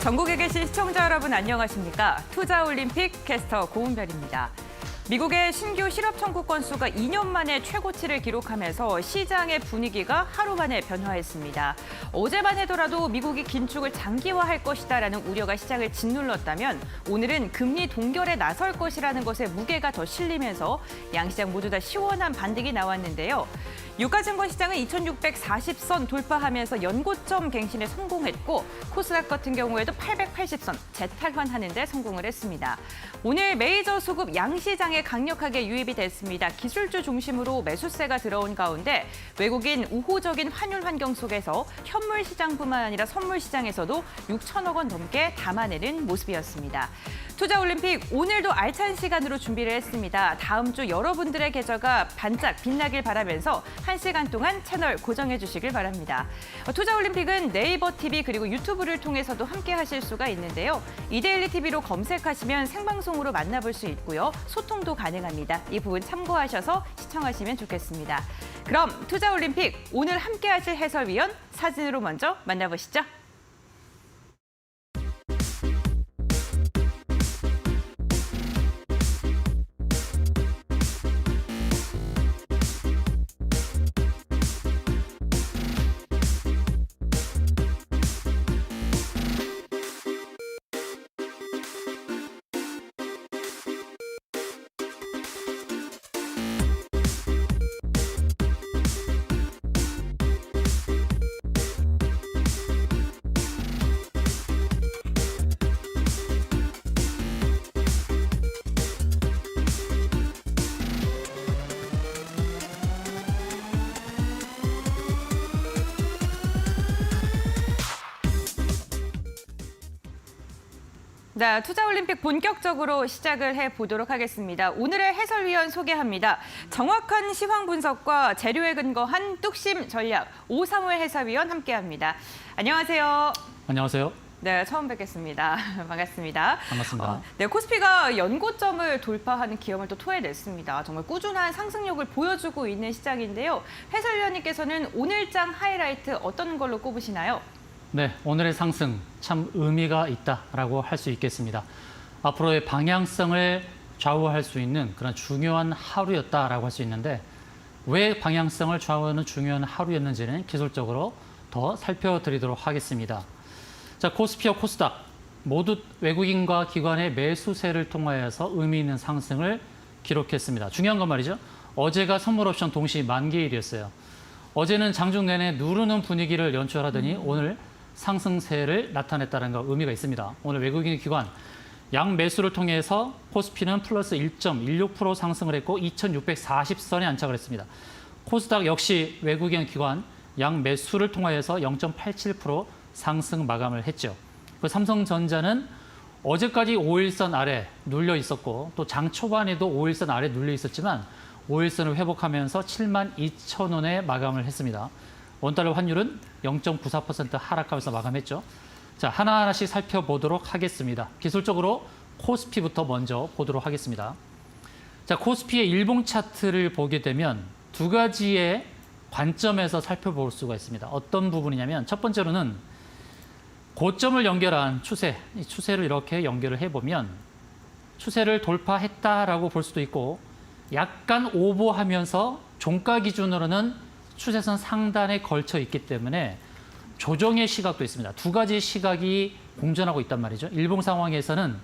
전국에 계신 시청자 여러분 안녕하십니까? 투자올림픽 캐스터 고은별입니다. 미국의 신규 실업 청구 건수가 2년 만에 최고치를 기록하면서 시장의 분위기가 하루 만에 변화했습니다. 어제만 해더라도 미국이 긴축을 장기화할 것이다라는 우려가 시장을 짓눌렀다면 오늘은 금리 동결에 나설 것이라는 것에 무게가 더 실리면서 양시장 모두 다 시원한 반등이 나왔는데요. 유가증권 시장은 2640선 돌파하면서 연고점 갱신에 성공했고 코스닥 같은 경우에도 880선 재탈환하는 데 성공을 했습니다. 오늘 메이저 수급 양시장에 강력하게 유입이 됐습니다. 기술주 중심으로 매수세가 들어온 가운데 외국인 우호적인 환율 환경 속에서 현물 시장뿐만 아니라 선물 시장에서도 6천억 원 넘게 담아내는 모습이었습니다. 투자올림픽 오늘도 알찬 시간으로 준비를 했습니다. 다음 주 여러분들의 계좌가 반짝 빛나길 바라면서 1시간 동안 채널 고정해 주시길 바랍니다. 투자올림픽은 네이버 TV 그리고 유튜브를 통해서도 함께 하실 수가 있는데요. 이데일리 TV로 검색하시면 생방송으로 만나볼 수 있고요. 소통도 가능합니다. 이 부분 참고하셔서 시청하시면 좋겠습니다. 그럼 투자올림픽 오늘 함께 하실 해설위원 사진으로 먼저 만나보시죠. 네, 투자올림픽 본격적으로 시작을 해보도록 하겠습니다. 오늘의 해설위원 소개합니다. 정확한 시황 분석과 재료에 근거한 뚝심 전략 오사무엘 해설위원 함께합니다. 안녕하세요. 안녕하세요. 네, 처음 뵙겠습니다. 반갑습니다. 반갑습니다. 네, 코스피가 연고점을 돌파하는 기염을 또 토해냈습니다. 정말 꾸준한 상승력을 보여주고 있는 시장인데요. 해설위원님께서는 오늘장 하이라이트 어떤 걸로 꼽으시나요? 네, 오늘의 상승 참 의미가 있다라고 할 수 있겠습니다. 앞으로의 방향성을 좌우할 수 있는 그런 중요한 하루였다라고 할 수 있는데 왜 방향성을 좌우하는 중요한 하루였는지는 기술적으로 더 살펴드리도록 하겠습니다. 자, 코스피와 코스닥 모두 외국인과 기관의 매수세를 통하여서 의미 있는 상승을 기록했습니다. 중요한 건 말이죠. 어제가 선물 옵션 동시 만기일이었어요. 어제는 장중 내내 누르는 분위기를 연출하더니 오늘 상승세를 나타냈다는 거 의미가 있습니다. 오늘 외국인 기관 양 매수를 통해서 코스피는 플러스 1.16% 상승을 했고 2640선에 안착을 했습니다. 코스닥 역시 외국인 기관 양 매수를 통하여서 0.87% 상승 마감을 했죠. 그 삼성전자는 어제까지 5일선 아래 눌려 있었고 또 장 초반에도 5일선 아래 눌려 있었지만 5일선을 회복하면서 72,000원에 마감을 했습니다. 원달러 환율은 0.94% 하락하면서 마감했죠. 자, 하나하나씩 살펴보도록 하겠습니다. 기술적으로 코스피부터 먼저 보도록 하겠습니다. 자, 코스피의 일봉 차트를 보게 되면 두 가지의 관점에서 살펴볼 수가 있습니다. 어떤 부분이냐면 첫 번째로는 고점을 연결한 추세, 이 추세를 이렇게 연결을 해보면 추세를 돌파했다라고 볼 수도 있고 약간 오버하면서 종가 기준으로는 추세선 상단에 걸쳐 있기 때문에 조정의 시각도 있습니다. 두 가지 시각이 공존하고 있단 말이죠. 일봉 상황에서는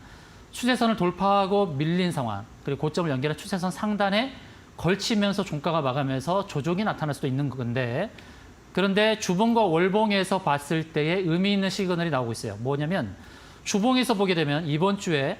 추세선을 돌파하고 밀린 상황, 그리고 고점을 연결한 추세선 상단에 걸치면서 종가가 마감해서 조정이 나타날 수도 있는 건데 그런데 주봉과 월봉에서 봤을 때의 의미 있는 시그널이 나오고 있어요. 뭐냐면 주봉에서 보게 되면 이번 주에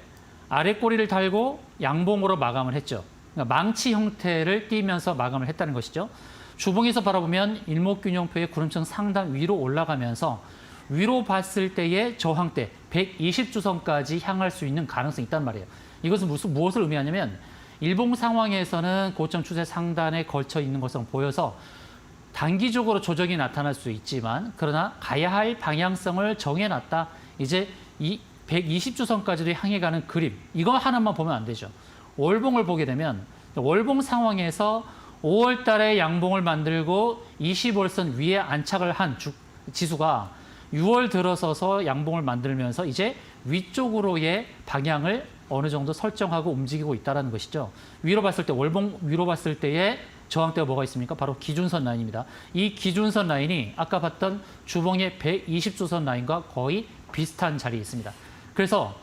아래 꼬리를 달고 양봉으로 마감을 했죠. 그러니까 망치 형태를 띠면서 마감을 했다는 것이죠. 주봉에서 바라보면 일목균형표의 구름층 상단 위로 올라가면서 위로 봤을 때의 저항대 120주선까지 향할 수 있는 가능성이 있단 말이에요. 이것은 무엇을 의미하냐면 일봉 상황에서는 고점 추세 상단에 걸쳐 있는 것으로 보여서 단기적으로 조정이 나타날 수 있지만 그러나 가야 할 방향성을 정해놨다. 이제 이 120주선까지도 향해 가는 그림. 이거 하나만 보면 안 되죠. 월봉을 보게 되면 월봉 상황에서 5월 달에 양봉을 만들고 20월선 위에 안착을 한 지수가 6월 들어서서 양봉을 만들면서 이제 위쪽으로의 방향을 어느 정도 설정하고 움직이고 있다는 것이죠. 위로 봤을 때 월봉 위로 봤을 때의 저항대가 뭐가 있습니까? 바로 기준선 라인입니다. 이 기준선 라인이 아까 봤던 주봉의 120주선 라인과 거의 비슷한 자리에 있습니다. 그래서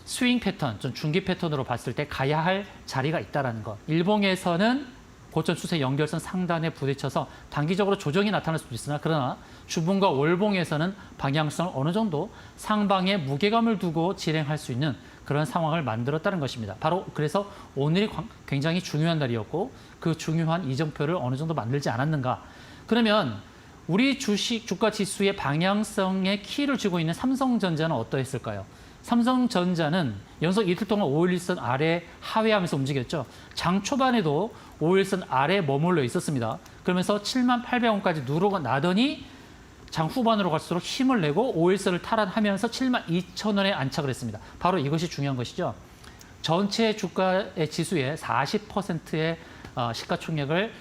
스윙 패턴, 좀 중기 패턴으로 봤을 때 가야 할 자리가 있다는 것. 일봉에서는 고점 추세 연결선 상단에 부딪혀서 단기적으로 조정이 나타날 수도 있으나 그러나 주봉과 월봉에서는 방향성을 어느 정도 상방에 무게감을 두고 진행할 수 있는 그런 상황을 만들었다는 것입니다. 바로 그래서 오늘이 굉장히 중요한 날이었고 그 중요한 이정표를 어느 정도 만들지 않았는가. 그러면 우리 주가 지수의 방향성의 키를 쥐고 있는 삼성전자는 어떠했을까요? 삼성전자는 연속 이틀 동안 5일선 아래 하회하면서 움직였죠. 장 초반에도 5일선 아래 머물러 있었습니다. 그러면서 78,000원까지 누르고 나더니 장 후반으로 갈수록 힘을 내고 5일선을 탈환하면서 72,000원에 안착을 했습니다. 바로 이것이 중요한 것이죠. 전체 주가의 지수의 40%의 시가총액을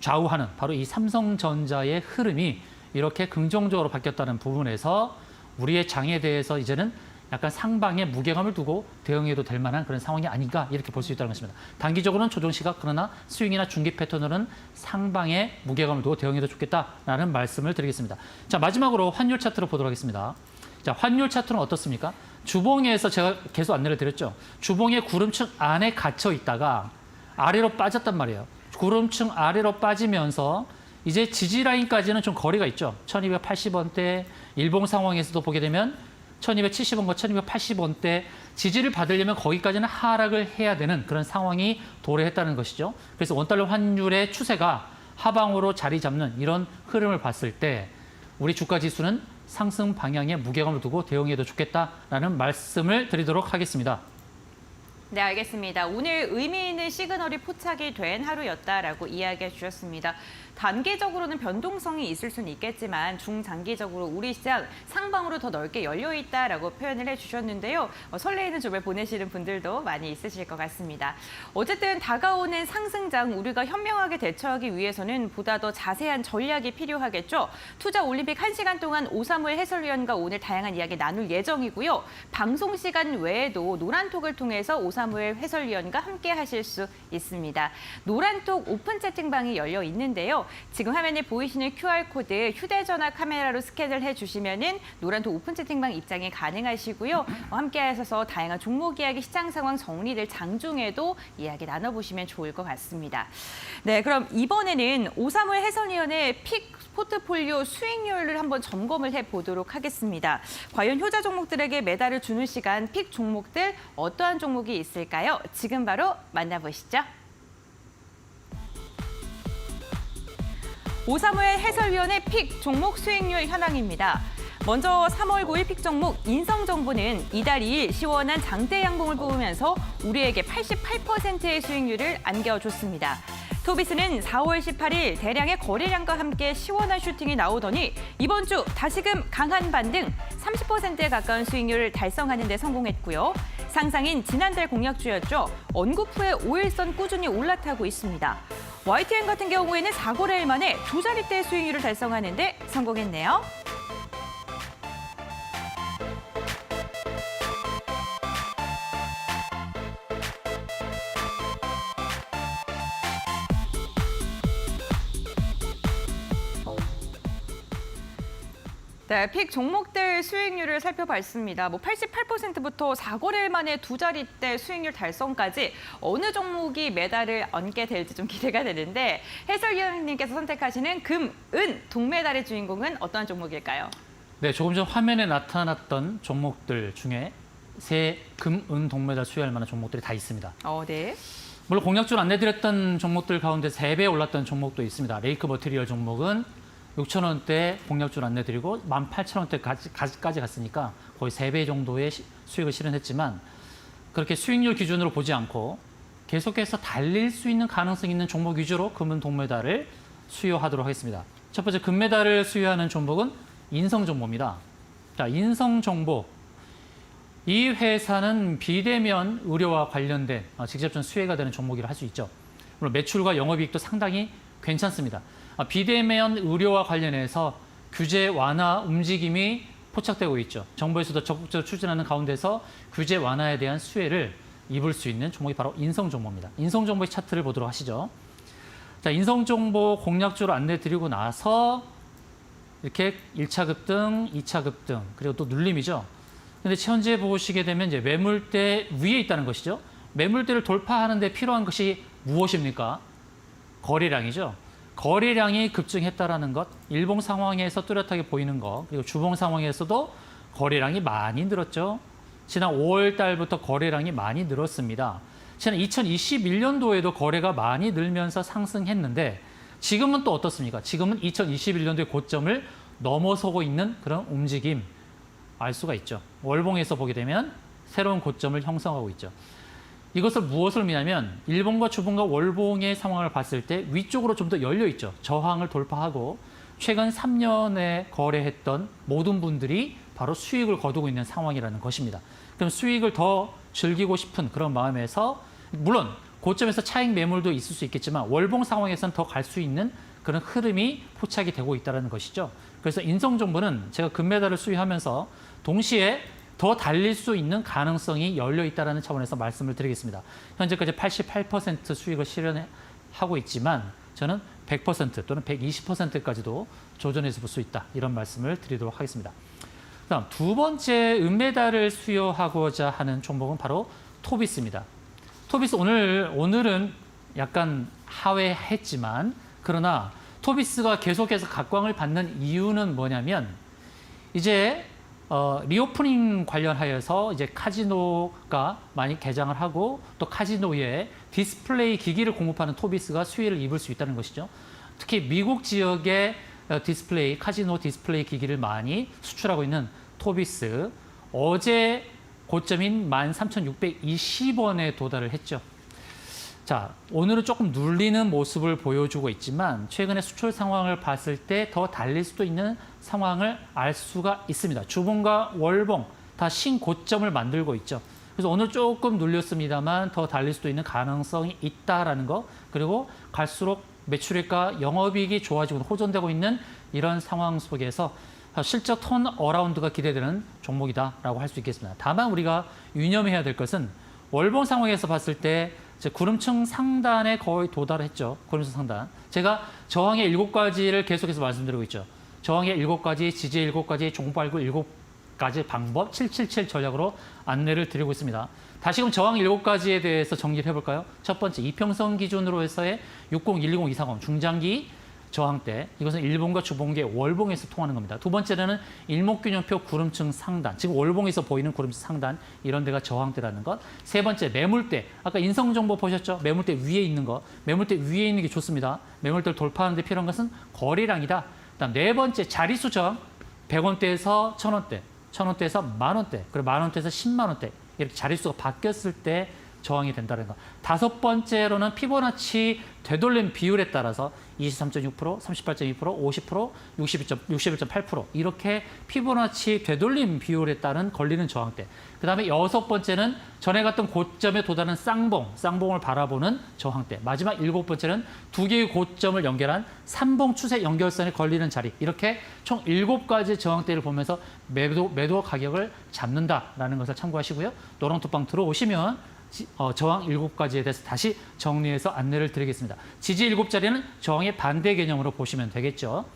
좌우하는 바로 이 삼성전자의 흐름이 이렇게 긍정적으로 바뀌었다는 부분에서 우리의 장에 대해서 이제는 약간 상방에 무게감을 두고 대응해도 될 만한 그런 상황이 아닌가 이렇게 볼 수 있다는 것입니다. 단기적으로는 조정 시각 그러나 스윙이나 중기 패턴으로는 상방에 무게감을 두고 대응해도 좋겠다라는 말씀을 드리겠습니다. 자, 마지막으로 환율 차트를 보도록 하겠습니다. 자, 환율 차트는 어떻습니까? 주봉에서 제가 계속 안내를 드렸죠. 주봉의 구름층 안에 갇혀 있다가 아래로 빠졌단 말이에요. 구름층 아래로 빠지면서 이제 지지 라인까지는 좀 거리가 있죠. 1280원대 일봉 상황에서도 보게 되면 1270원과 1280원대 지지를 받으려면 거기까지는 하락을 해야 되는 그런 상황이 도래했다는 것이죠. 그래서 원달러 환율의 추세가 하방으로 자리 잡는 이런 흐름을 봤을 때 우리 주가 지수는 상승 방향에 무게감을 두고 대응해도 좋겠다라는 말씀을 드리도록 하겠습니다. 네, 알겠습니다. 오늘 의미 있는 시그널이 포착이 된 하루였다라고 이야기해 주셨습니다. 단기적으로는 변동성이 있을 수는 있겠지만 중장기적으로 우리 시장 상방으로 더 넓게 열려 있다라고 표현을 해주셨는데요. 설레이는 주말 보내시는 분들도 많이 있으실 것 같습니다. 어쨌든 다가오는 상승장 우리가 현명하게 대처하기 위해서는 보다 더 자세한 전략이 필요하겠죠. 투자 올림픽 1시간 동안 오사무엘 해설위원과 오늘 다양한 이야기 나눌 예정이고요. 방송 시간 외에도 노란톡을 통해서 오사무엘 해설위원과 함께 하실 수 있습니다. 노란톡 오픈 채팅방이 열려 있는데요. 지금 화면에 보이시는 QR코드 휴대전화 카메라로 스캔을 해주시면은 노란톡 오픈 채팅방 입장이 가능하시고요. 함께 하셔서 다양한 종목 이야기, 시장 상황 정리들 장중에도 이야기 나눠보시면 좋을 것 같습니다. 네, 그럼 이번에는 오사무엘 해설위원의 픽 포트폴리오 수익률을 한번 점검을 해보도록 하겠습니다. 과연 효자 종목들에게 메달을 주는 시간 픽 종목들 어떠한 종목이 있을까요? 지금 바로 만나보시죠. 오사무엘 해설위원의 픽 종목 수익률 현황입니다. 먼저 3월 9일 픽 종목 인성정보는 이달 2일 시원한 장대 양봉을 뽑으면서 우리에게 88%의 수익률을 안겨줬습니다. 토비스는 4월 18일 대량의 거래량과 함께 시원한 슈팅이 나오더니 이번 주 다시금 강한 반등 30%에 가까운 수익률을 달성하는 데 성공했고요. 상상인 지난달 공약주였죠. 언급 후에 5일선 꾸준히 올라타고 있습니다. YTN 같은 경우에는 4거래일 만에 두 자릿대 수익률을 달성하는 데 성공했네요. 네, 픽 종목들 수익률을 살펴봤습니다. 88%부터 4거래일 만에 두 자릿대 수익률 달성까지 어느 종목이 메달을 얹게 될지 좀 기대가 되는데 해설위원님께서 선택하시는 금, 은, 동메달의 주인공은 어떤 종목일까요? 네, 조금 전 화면에 나타났던 종목들 중에 세 금, 은, 동메달 수여할 만한 종목들이 다 있습니다. 네. 물론 공약주로 안내드렸던 종목들 가운데 3배 올랐던 종목도 있습니다. 레이크 머티리얼 종목은 6,000원대 공략주를 안내드리고 18,000원대까지 갔으니까 거의 3배 정도의 수익을 실현했지만 그렇게 수익률 기준으로 보지 않고 계속해서 달릴 수 있는 가능성 있는 종목 위주로 금은 동메달을 수여하도록 하겠습니다. 첫 번째 금메달을 수여하는 종목은 인성정보입니다. 자, 인성정보. 이 회사는 비대면 의료와 관련된 직접적 수혜가 되는 종목이라 할 수 있죠. 물론 매출과 영업이익도 상당히 괜찮습니다. 비대면 의료와 관련해서 규제 완화 움직임이 포착되고 있죠. 정부에서도 적극적으로 추진하는 가운데서 규제 완화에 대한 수혜를 입을 수 있는 종목이 바로 인성정보입니다. 인성정보의 차트를 보도록 하시죠. 자, 인성정보 공략적으로 안내드리고 나서 이렇게 1차 급등, 2차 급등, 그리고 또 눌림이죠. 근데 현재 보시게 되면 이제 매물대 위에 있다는 것이죠. 매물대를 돌파하는 데 필요한 것이 무엇입니까? 거래량이죠. 거래량이 급증했다라는 것, 일봉 상황에서 뚜렷하게 보이는 것, 그리고 주봉 상황에서도 거래량이 많이 늘었죠. 지난 5월 달부터 거래량이 많이 늘었습니다. 지난 2021년도에도 거래가 많이 늘면서 상승했는데 지금은 또 어떻습니까? 지금은 2021년도의 고점을 넘어서고 있는 그런 움직임 알 수가 있죠. 월봉에서 보게 되면 새로운 고점을 형성하고 있죠. 이것을 무엇을 의미하면 일봉과 주봉과 월봉의 상황을 봤을 때 위쪽으로 좀 더 열려 있죠. 저항을 돌파하고 최근 3년에 거래했던 모든 분들이 바로 수익을 거두고 있는 상황이라는 것입니다. 그럼 수익을 더 즐기고 싶은 그런 마음에서 물론 고점에서 차익 매물도 있을 수 있겠지만 월봉 상황에서는 더 갈 수 있는 그런 흐름이 포착이 되고 있다는 것이죠. 그래서 인성정보는 제가 금메달을 수여하면서 동시에 더 달릴 수 있는 가능성이 열려 있다는 차원에서 말씀을 드리겠습니다. 현재까지 88% 수익을 실현하고 있지만 저는 100% 또는 120%까지도 조전해서 볼 수 있다. 이런 말씀을 드리도록 하겠습니다. 그다음 두 번째 은메달을 수여하고자 하는 종목은 바로 토비스입니다. 토비스 오늘은 약간 하회했지만 그러나 토비스가 계속해서 각광을 받는 이유는 뭐냐면 이제 리오프닝 관련하여서 이제 카지노가 많이 개장을 하고 또 카지노에 디스플레이 기기를 공급하는 토비스가 수혜를 입을 수 있다는 것이죠. 특히 미국 지역의 디스플레이, 카지노 디스플레이 기기를 많이 수출하고 있는 토비스. 어제 고점인 13,620원에 도달을 했죠. 자, 오늘은 조금 눌리는 모습을 보여주고 있지만 최근에 수출 상황을 봤을 때 더 달릴 수도 있는 상황을 알 수가 있습니다. 주봉과 월봉 다 신고점을 만들고 있죠. 그래서 오늘 조금 눌렸습니다만 더 달릴 수도 있는 가능성이 있다라는 거, 그리고 갈수록 매출액과 영업이익이 좋아지고 호전되고 있는 이런 상황 속에서 실적 턴 어라운드가 기대되는 종목이다라고 할 수 있겠습니다. 다만 우리가 유념해야 될 것은 월봉 상황에서 봤을 때 구름층 상단에 거의 도달했죠. 구름층 상단. 제가 저항의 7가지를 계속해서 말씀드리고 있죠. 저항의 7가지, 지지의 7가지, 종발구 7가지 방법 777 전략으로 안내를 드리고 있습니다. 다시금 저항 7가지에 대해서 정리를 해볼까요? 첫 번째, 이평선 기준으로 해서의 60, 120, 230 중장기 저항대. 이것은 일봉과 주봉계 월봉에서 통하는 겁니다. 두 번째는 일목균형표 구름층 상단. 지금 월봉에서 보이는 구름층 상단. 이런 데가 저항대라는 것. 세 번째, 매물대. 아까 인성정보 보셨죠? 매물대 위에 있는 거. 매물대 위에 있는 게 좋습니다. 매물대를 돌파하는 데 필요한 것은 거래량이다. 그다음 네 번째, 자릿수 저항. 100원대에서 1000원대. 1000원대에서 만원대. 그리고 만원대에서 10만원대. 이렇게 자릿수가 바뀌었을 때 저항이 된다는 것. 다섯 번째로는 피보나치 되돌림 비율에 따라서 23.6%, 38.2%, 50%, 61.8% 이렇게 피보나치 되돌림 비율에 따른 걸리는 저항대. 그 다음에 여섯 번째는 전에 갔던 고점에 도달하는 쌍봉을 바라보는 저항대. 마지막 일곱 번째는 두 개의 고점을 연결한 삼봉 추세 연결선에 걸리는 자리. 이렇게 총 7가지 저항대를 보면서 매도 가격을 잡는다라는 것을 참고하시고요. 노랑톡방 들어오시면 저항 7가지에 대해서 다시 정리해서 안내를 드리겠습니다. 지지 7자리는 저항의 반대 개념으로 보시면 되겠죠.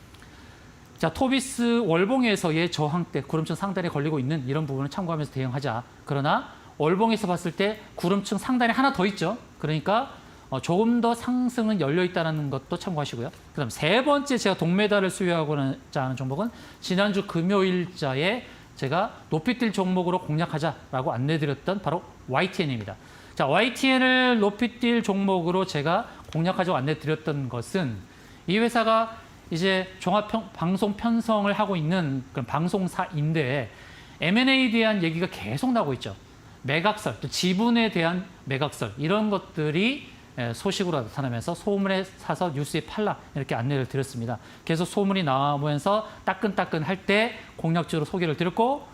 자, 토비스 월봉에서의 저항대, 구름층 상단에 걸리고 있는 이런 부분을 참고하면서 대응하자. 그러나 월봉에서 봤을 때 구름층 상단에 하나 더 있죠. 그러니까 조금 더 상승은 열려 있다는 것도 참고하시고요. 그다음 세 번째 제가 동메달을 수여하고자 하는 종목은 지난주 금요일자에 제가 높이 뛸 종목으로 공략하자라고 안내드렸던 바로 YTN입니다. 자, YTN을 높이 뛸 종목으로 제가 공략하자고 안내드렸던 것은 이 회사가 이제 종합 방송 편성을 하고 있는 그런 방송사인데 M&A에 대한 얘기가 계속 나오고 있죠. 매각설, 또 지분에 대한 매각설 이런 것들이 소식으로 나타나면서 소문에 사서 뉴스에 팔라 이렇게 안내를 드렸습니다. 계속 소문이 나오면서 따끈따끈 할 때 공략적으로 소개를 드렸고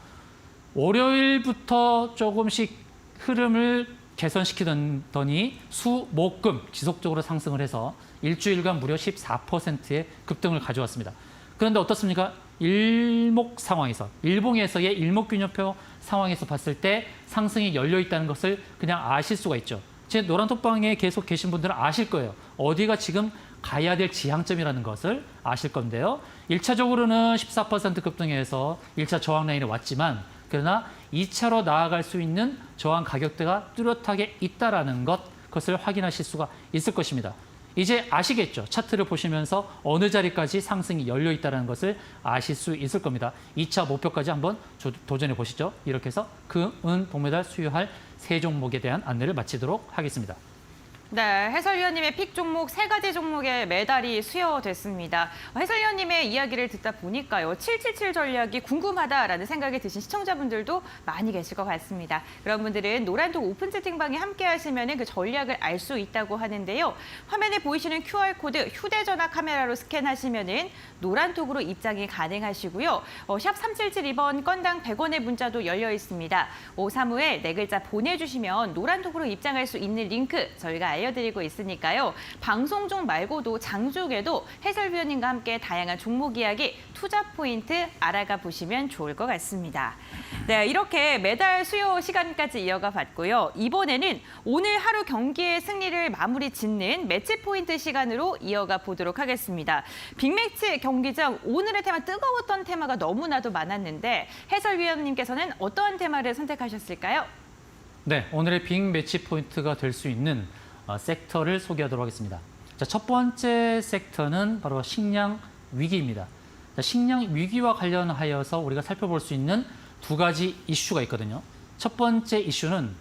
월요일부터 조금씩 흐름을 개선시키더니 수, 목, 금 지속적으로 상승을 해서 일주일간 무려 14%의 급등을 가져왔습니다. 그런데 어떻습니까? 일목 상황에서, 일봉에서의 일목균형표 상황에서 봤을 때 상승이 열려 있다는 것을 그냥 아실 수가 있죠. 제 노란톡방에 계속 계신 분들은 아실 거예요. 어디가 지금 가야 될 지향점이라는 것을 아실 건데요. 1차적으로는 14% 급등해서 1차 저항 라인에 왔지만 그러나 2차로 나아갈 수 있는 저항 가격대가 뚜렷하게 있다라는 그것을 확인하실 수가 있을 것입니다. 이제 아시겠죠? 차트를 보시면서 어느 자리까지 상승이 열려 있다는 것을 아실 수 있을 겁니다. 2차 목표까지 한번 도전해 보시죠. 이렇게 해서 금, 동메달 수여할 세 종목에 대한 안내를 마치도록 하겠습니다. 네, 해설위원님의 픽 종목 3가지 종목에 메달이 수여됐습니다. 해설위원님의 이야기를 듣다 보니까요. 777 전략이 궁금하다라는 생각이 드신 시청자분들도 많이 계실 것 같습니다. 그런 분들은 노란톡 오픈 채팅방에 함께 하시면 그 전략을 알 수 있다고 하는데요. 화면에 보이시는 QR코드 휴대전화 카메라로 스캔하시면 노란톡으로 입장이 가능하시고요. 샵 3772번 건당 100원의 문자도 열려 있습니다. 535에 네 글자 보내주시면 노란톡으로 입장할 수 있는 링크 저희가 알려드리고 있으니까요. 방송 중 말고도 장중에도 해설위원님과 함께 다양한 종목 이야기, 투자 포인트 알아가 보시면 좋을 것 같습니다. 네, 이렇게 매달 수요 시간까지 이어가 봤고요. 이번에는 오늘 하루 경기의 승리를 마무리 짓는 매치 포인트 시간으로 이어가 보도록 하겠습니다. 빅매치 경기장 오늘의 테마 뜨거웠던 테마가 너무나도 많았는데 해설위원님께서는 어떠한 테마를 선택하셨을까요? 네, 오늘의 빅 매치 포인트가 될 수 있는 섹터를 소개하도록 하겠습니다. 자, 첫 번째 섹터는 바로 식량 위기입니다. 자, 식량 위기와 관련하여서 우리가 살펴볼 수 있는 2가지 이슈가 있거든요. 첫 번째 이슈는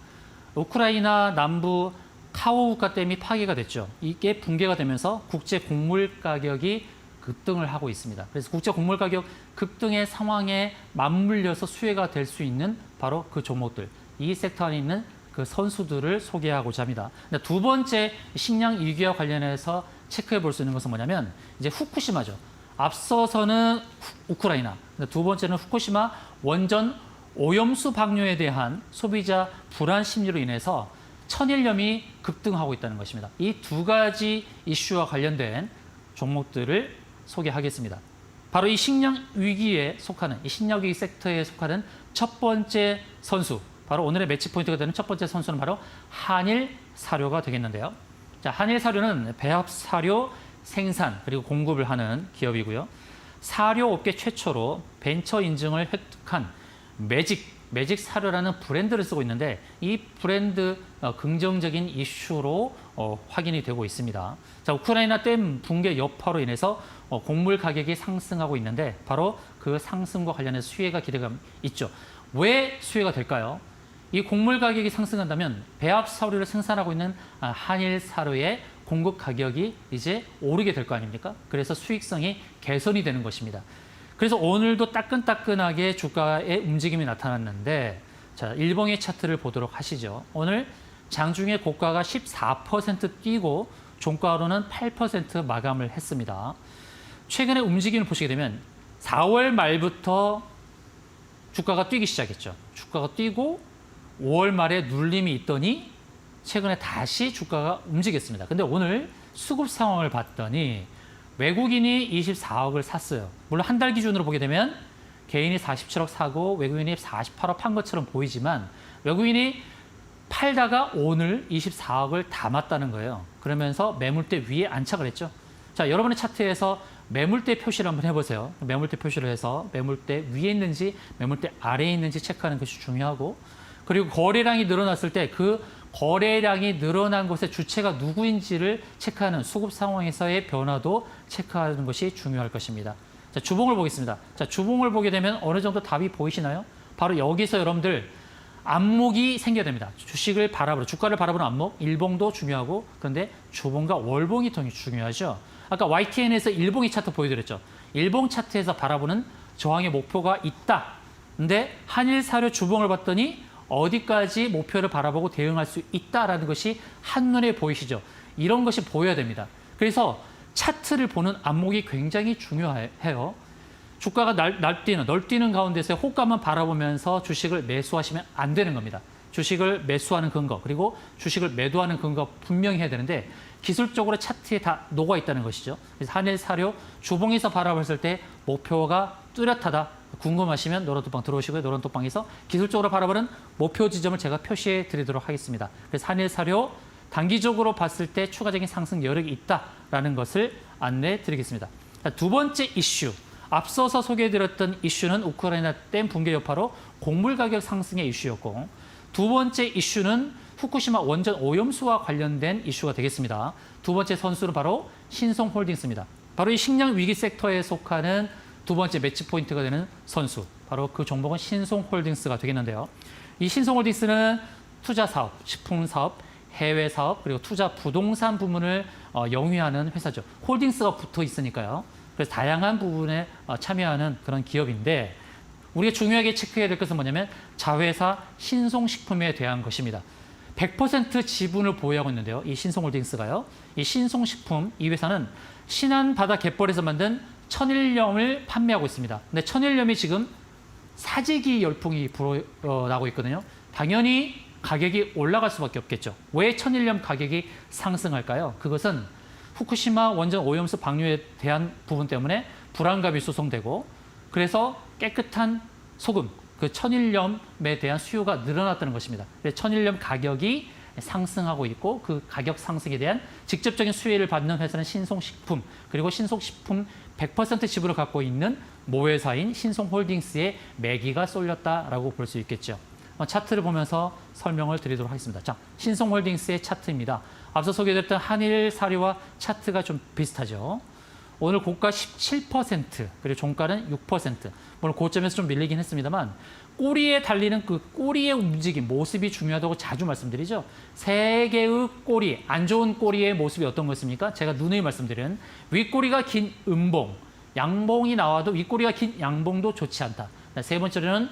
우크라이나 남부 카호우카 댐이 파괴가 됐죠. 이게 붕괴가 되면서 국제 곡물 가격이 급등을 하고 있습니다. 그래서 국제 곡물 가격 급등의 상황에 맞물려서 수혜가 될 수 있는 바로 그 종목들, 이 섹터 안에 있는 그 선수들을 소개하고자 합니다. 두 번째 식량 위기와 관련해서 체크해 볼 수 있는 것은 뭐냐면 이제 후쿠시마죠. 앞서서는 우크라이나, 두 번째는 후쿠시마 원전 오염수 방류에 대한 소비자 불안 심리로 인해서 천일염이 급등하고 있다는 것입니다. 이 2가지 이슈와 관련된 종목들을 소개하겠습니다. 바로 이 식량 위기에 속하는, 이 식량 위기 섹터에 속하는 첫 번째 선수, 바로 오늘의 매치 포인트가 되는 첫 번째 선수는 바로 한일사료가 되겠는데요. 자, 한일사료는 배합사료 생산 그리고 공급을 하는 기업이고요. 사료업계 최초로 벤처 인증을 획득한 매직 사료라는 브랜드를 쓰고 있는데 이 브랜드 긍정적인 이슈로 확인이 되고 있습니다. 자, 우크라이나 댐 붕괴 여파로 인해서 곡물 가격이 상승하고 있는데 바로 그 상승과 관련해서 수혜가 기대가 있죠. 왜 수혜가 될까요? 이 곡물 가격이 상승한다면 배합 사료를 생산하고 있는 한일 사료의 공급 가격이 이제 오르게 될 거 아닙니까? 그래서 수익성이 개선이 되는 것입니다. 그래서 오늘도 따끈따끈하게 주가의 움직임이 나타났는데 자, 일봉의 차트를 보도록 하시죠. 오늘 장중에 고가가 14% 뛰고 종가로는 8% 마감을 했습니다. 최근의 움직임을 보시게 되면 4월 말부터 주가가 뛰기 시작했죠. 주가가 뛰고 5월 말에 눌림이 있더니 최근에 다시 주가가 움직였습니다. 근데 오늘 수급 상황을 봤더니 외국인이 24억을 샀어요. 물론 한 달 기준으로 보게 되면 개인이 47억 사고 외국인이 48억 판 것처럼 보이지만 외국인이 팔다가 오늘 24억을 담았다는 거예요. 그러면서 매물대 위에 안착을 했죠. 자, 여러분의 차트에서 매물대 표시를 한번 해보세요. 매물대 표시를 해서 매물대 위에 있는지 매물대 아래에 있는지 체크하는 것이 중요하고 그리고 거래량이 늘어났을 때 그 거래량이 늘어난 곳의 주체가 누구인지를 체크하는 수급 상황에서의 변화도 체크하는 것이 중요할 것입니다. 자, 주봉을 보겠습니다. 자, 주봉을 보게 되면 어느 정도 답이 보이시나요? 바로 여기서 여러분들 안목이 생겨야 됩니다. 주식을 바라보는, 주가를 바라보는 안목, 일봉도 중요하고 그런데 주봉과 월봉이 더 중요하죠. 아까 YTN에서 일봉의 차트 보여드렸죠. 일봉 차트에서 바라보는 저항의 목표가 있다. 근데 한일사료 주봉을 봤더니 어디까지 목표를 바라보고 대응할 수 있다라는 것이 한눈에 보이시죠. 이런 것이 보여야 됩니다. 그래서 차트를 보는 안목이 굉장히 중요해요. 주가가 널뛰는 가운데서 호가만 바라보면서 주식을 매수하시면 안 되는 겁니다. 주식을 매수하는 근거, 그리고 주식을 매도하는 근거 분명히 해야 되는데 기술적으로 차트에 다 녹아 있다는 것이죠. 그래서 한일사료 주봉에서 바라봤을 때 목표가 뚜렷하다. 궁금하시면 노란톡방 들어오시고요. 노란톡방에서 기술적으로 바라보는 목표 지점을 제가 표시해 드리도록 하겠습니다. 그래서 한일사료 단기적으로 봤을 때 추가적인 상승 여력이 있다라는 것을 안내해 드리겠습니다. 두 번째 이슈. 앞서서 소개해드렸던 이슈는 우크라이나 댐 붕괴 여파로 곡물 가격 상승의 이슈였고, 두 번째 이슈는 후쿠시마 원전 오염수와 관련된 이슈가 되겠습니다. 두 번째 선수는 바로 신송홀딩스입니다. 바로 이 식량 위기 섹터에 속하는 두 번째 매치 포인트가 되는 선수, 바로 그 종목은 신송홀딩스가 되겠는데요. 이 신송홀딩스는 투자 사업, 식품 사업, 해외 사업, 그리고 투자 부동산 부문을 영위하는 회사죠. 홀딩스가 붙어 있으니까요. 그래서 다양한 부분에 참여하는 그런 기업인데, 우리가 중요하게 체크해야 될 것은 뭐냐면 자회사 신송식품에 대한 것입니다. 100% 지분을 보유하고 있는데요. 이 신송홀딩스가요. 이 신송식품, 이 회사는 신안 바다 갯벌에서 만든 천일염을 판매하고 있습니다. 근데 천일염이 지금 사재기 열풍이 불어나고 있거든요. 당연히 가격이 올라갈 수밖에 없겠죠. 왜 천일염 가격이 상승할까요? 그것은 후쿠시마 원전 오염수 방류에 대한 부분 때문에 불안감이 소송되고, 그래서 깨끗한 소금, 그 천일염에 대한 수요가 늘어났다는 것입니다. 그래서 천일염 가격이 상승하고 있고, 그 가격 상승에 대한 직접적인 수혜를 받는 회사는 신송식품, 그리고 신송식품 100% 지분을 갖고 있는 모회사인 신송홀딩스의 매기가 쏠렸다라고 볼 수 있겠죠. 차트를 보면서 설명을 드리도록 하겠습니다. 자, 신송홀딩스의 차트입니다. 앞서 소개드렸던 한일사료와 차트가 좀 비슷하죠. 오늘 고가 17%, 그리고 종가는 6%. 물론 고점에서 좀 밀리긴 했습니다만, 꼬리에 달리는 그 꼬리의 움직임, 모습이 중요하다고 자주 말씀드리죠. 세 개의 꼬리, 안 좋은 꼬리의 모습이 어떤 것입니까? 제가 누누이 말씀드린 윗꼬리가 긴 음봉, 양봉이 나와도 윗꼬리가 긴 양봉도 좋지 않다. 세 번째로는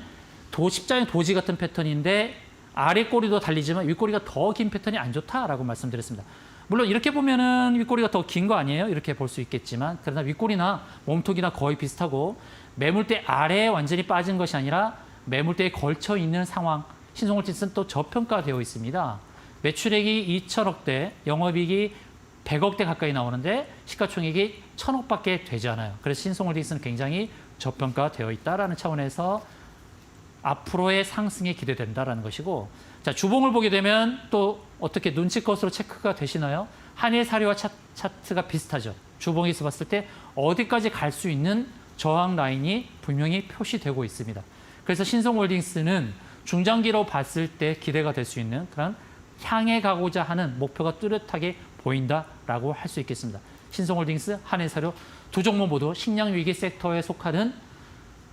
십자인 도지 같은 패턴인데 아래 꼬리도 달리지만 윗꼬리가 더 긴 패턴이 안 좋다라고 말씀드렸습니다. 물론 이렇게 보면은 윗꼬리가 더 긴 거 아니에요? 이렇게 볼 수 있겠지만, 그러나 윗꼬리나 몸통이나 거의 비슷하고 매물대 아래에 완전히 빠진 것이 아니라 매물대에 걸쳐 있는 상황. 신송홀딩스는 또 저평가되어 있습니다. 매출액이 2천억대, 영업이익이 100억대 가까이 나오는데 시가총액이 1,000억밖에 되지 않아요. 그래서 신송홀딩스는 굉장히 저평가되어 있다라는 차원에서 앞으로의 상승이 기대된다라는 것이고, 자, 주봉을 보게 되면 또 어떻게 눈치껏으로 체크가 되시나요? 한일사료와 차트가 비슷하죠. 주봉에서 봤을 때 어디까지 갈 수 있는 저항 라인이 분명히 표시되고 있습니다. 그래서 신송홀딩스는 중장기로 봤을 때 기대가 될 수 있는 그런 향해 가고자 하는 목표가 뚜렷하게 보인다라고 할 수 있겠습니다. 신송홀딩스, 한일사료 두 종목 모두 식량 위기 섹터에 속하는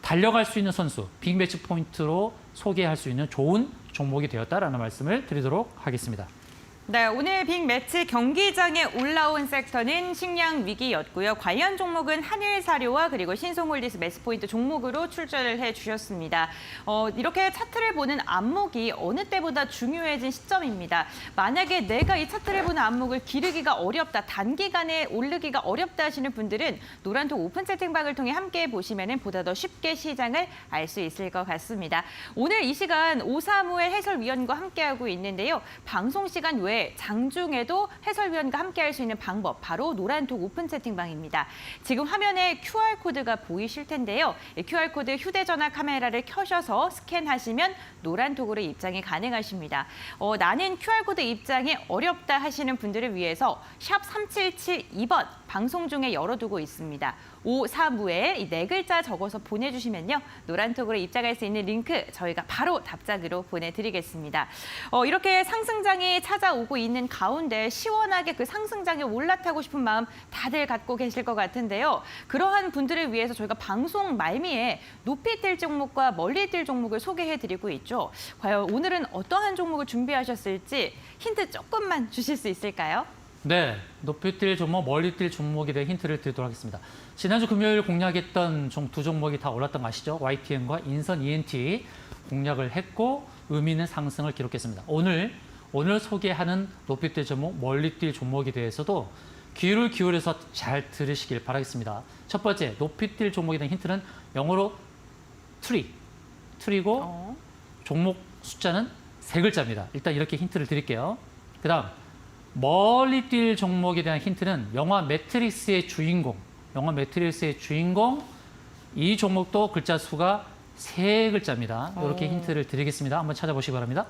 달려갈 수 있는 선수, 빅매치 포인트로 소개할 수 있는 좋은 종목이 되었다라는 말씀을 드리도록 하겠습니다. 네, 오늘 빅매치 경기장에 올라온 섹터는 식량 위기였고요. 관련 종목은 한일사료와 그리고 신송홀딩스 매스포인트 종목으로 출전을 해주셨습니다. 이렇게 차트를 보는 안목이 어느 때보다 중요해진 시점입니다. 만약에 내가 이 차트를 보는 안목을 기르기가 어렵다, 단기간에 오르기가 어렵다 하시는 분들은 노란톡 오픈 채팅방을 통해 함께 보시면 보다 더 쉽게 시장을 알 수 있을 것 같습니다. 오늘 이 시간 오사무엘 해설위원과 함께하고 있는데요. 방송 시간 외에 장중에도 해설위원과 함께할 수 있는 방법, 바로 노란톡 오픈 채팅방입니다. 지금 화면에 QR코드가 보이실 텐데요. QR코드 휴대전화 카메라를 켜셔서 스캔하시면 노란톡으로 입장이 가능하십니다. 나는 QR코드 입장이 어렵다 하시는 분들을 위해서 샵 3772번 방송 중에 열어두고 있습니다. 오사무에 이 네 글자 적어서 보내주시면요. 노란톡으로 입장할 수 있는 링크 저희가 바로 답장으로 보내드리겠습니다. 이렇게 상승장이 찾아오고 있는 가운데 시원하게 그 상승장에 올라타고 싶은 마음 다들 갖고 계실 것 같은데요. 그러한 분들을 위해서 저희가 방송 말미에 높이 뛸 종목과 멀리 뛸 종목을 소개해드리고 있죠. 과연 오늘은 어떠한 종목을 준비하셨을지 힌트 조금만 주실 수 있을까요? 네, 높이 뛸 종목, 멀리 뛸 종목에 대해 힌트를 드리도록 하겠습니다. 지난주 금요일 공략했던 두 종목이 다 올랐던 거 아시죠? YTN과 인선 ENT 공략을 했고 의미 있는 상승을 기록했습니다. 오늘 소개하는 높이 뛸 종목, 멀리 뛸 종목에 대해서도 귀를 기울여서 잘 들으시길 바라겠습니다. 첫 번째, 높이 뛸 종목에 대한 힌트는 영어로 트리고 종목 숫자는 세 글자입니다. 일단 이렇게 힌트를 드릴게요. 그 다음 멀리 뛸 종목에 대한 힌트는 영화 매트릭스의 주인공, 이 종목도 글자 수가 세 글자입니다. 이렇게 힌트를 드리겠습니다. 한번 찾아보시기 바랍니다.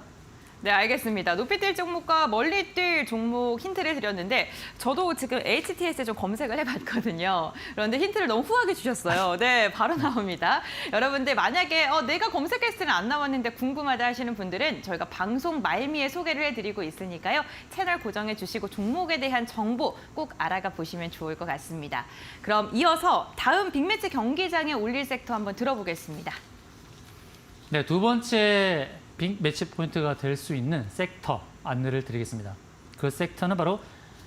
네, 알겠습니다. 높이 뛸 종목과 멀리 뛸 종목 힌트를 드렸는데 저도 지금 HTS에 좀 검색을 해봤거든요. 그런데 힌트를 너무 후하게 주셨어요. 네, 바로 나옵니다. 여러분들 만약에 내가 검색했을 때는 안 나왔는데 궁금하다 하시는 분들은 저희가 방송 말미에 소개를 해드리고 있으니까요. 채널 고정해 주시고 종목에 대한 정보 꼭 알아가 보시면 좋을 것 같습니다. 그럼 이어서 다음 빅매치 경기장에 올릴 섹터 한번 들어보겠습니다. 네, 두 번째 빅 매치 포인트가 될 수 있는 섹터 안내를 드리겠습니다. 그 섹터는 바로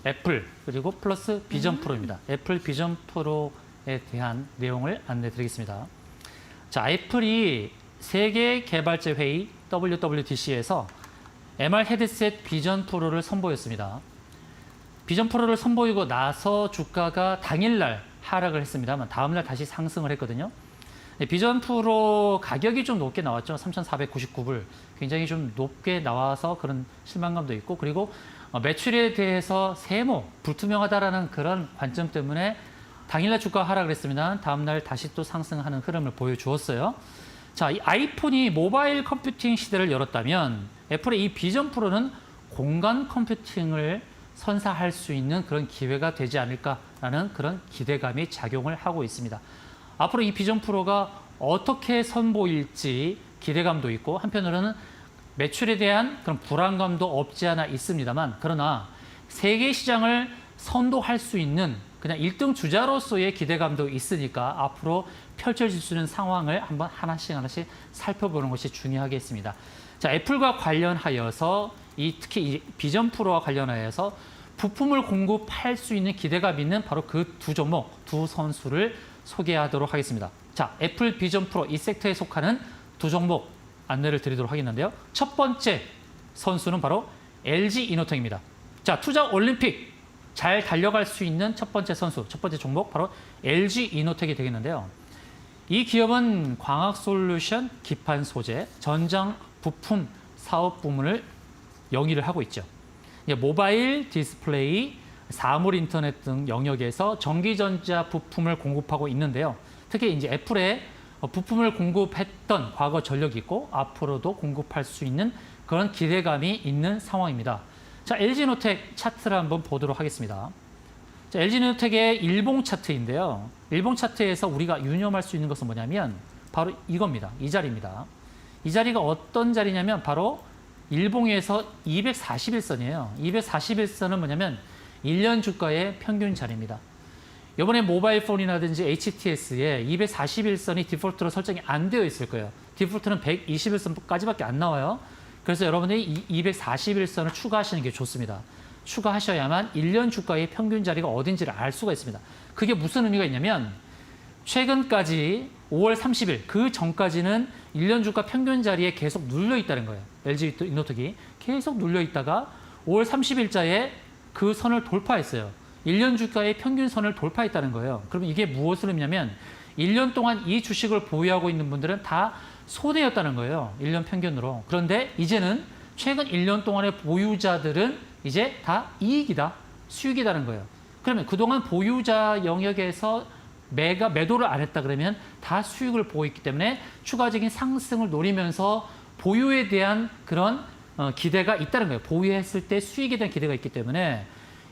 애플 그리고 플러스 비전 프로입니다. 애플 비전 프로에 대한 내용을 안내 드리겠습니다. 자, 애플이 세계 개발자 회의 WWDC에서 MR 헤드셋 비전 프로를 선보였습니다. 비전 프로를 선보이고 나서 주가가 당일날 하락을 했습니다만 다음날 다시 상승을 했거든요. 비전 프로 가격이 좀 높게 나왔죠. 3,499불. 굉장히 좀 높게 나와서 그런 실망감도 있고, 그리고 매출에 대해서 세모, 불투명하다라는 그런 관점 때문에 당일날 주가 하락을 했습니다. 다음날 다시 또 상승하는 흐름을 보여주었어요. 자, 이 아이폰이 모바일 컴퓨팅 시대를 열었다면 애플의 이 비전 프로는 공간 컴퓨팅을 선사할 수 있는 그런 기회가 되지 않을까라는 그런 기대감이 작용을 하고 있습니다. 앞으로 이 비전 프로가 어떻게 선보일지 기대감도 있고, 한편으로는 매출에 대한 그런 불안감도 없지 않아 있습니다만, 그러나 세계 시장을 선도할 수 있는 그냥 1등 주자로서의 기대감도 있으니까 앞으로 펼쳐질 수 있는 상황을 한번 하나씩 살펴보는 것이 중요하겠습니다. 자, 애플과 관련하여서 특히 이 비전 프로와 관련하여서 부품을 공급할 수 있는 기대감 있는 바로 그 두 종목, 두 선수를 소개하도록 하겠습니다. 자, 애플 비전 프로 이 섹터에 속하는 두 종목 안내를 드리도록 하겠는데요. 첫 번째 선수는 바로 LG 이노텍입니다. 자, 투자 올림픽 잘 달려갈 수 있는 첫 번째 선수, 첫 번째 종목 바로 LG 이노텍이 되겠는데요. 이 기업은 광학솔루션, 기판 소재, 전장 부품 사업 부문을 영위를 하고 있죠. 모바일 디스플레이, 사물 인터넷 등 영역에서 전기전자 부품을 공급하고 있는데요. 특히 이제 애플에 부품을 공급했던 과거 전력이 있고 앞으로도 공급할 수 있는 그런 기대감이 있는 상황입니다. 자, LG노텍 차트를 한번 보도록 하겠습니다. 자, LG노텍의 일봉 차트인데요. 일봉 차트에서 우리가 유념할 수 있는 것은 뭐냐면 바로 이겁니다. 이 자리입니다. 이 자리가 어떤 자리냐면 바로 일봉에서 241선이에요. 241선은 뭐냐면 1년 주가의 평균 자리입니다. 이번에 모바일 폰이라든지 HTS에 241선이 디폴트로 설정이 안 되어 있을 거예요. 디폴트는 121선까지밖에 안 나와요. 그래서 여러분들이 241선을 추가하시는 게 좋습니다. 추가하셔야만 1년 주가의 평균 자리가 어딘지를 알 수가 있습니다. 그게 무슨 의미가 있냐면 최근까지 5월 30일 그 전까지는 1년 주가 평균 자리에 계속 눌려 있다는 거예요. LG 이노텍이 계속 눌려 있다가 5월 30일자에 그 선을 돌파했어요. 1년 주가의 평균선을 돌파했다는 거예요. 그러면 이게 무엇을 의미냐면 1년 동안 이 주식을 보유하고 있는 분들은 다 손해였다는 거예요. 1년 평균으로. 그런데 이제는 최근 1년 동안의 보유자들은 이제 다 이익이다, 수익이다는 거예요. 그러면 그동안 보유자 영역에서 매도를 안 했다 그러면 다 수익을 보고 있기 때문에 추가적인 상승을 노리면서 보유에 대한 그런 기대가 있다는 거예요. 보유했을 때 수익에 대한 기대가 있기 때문에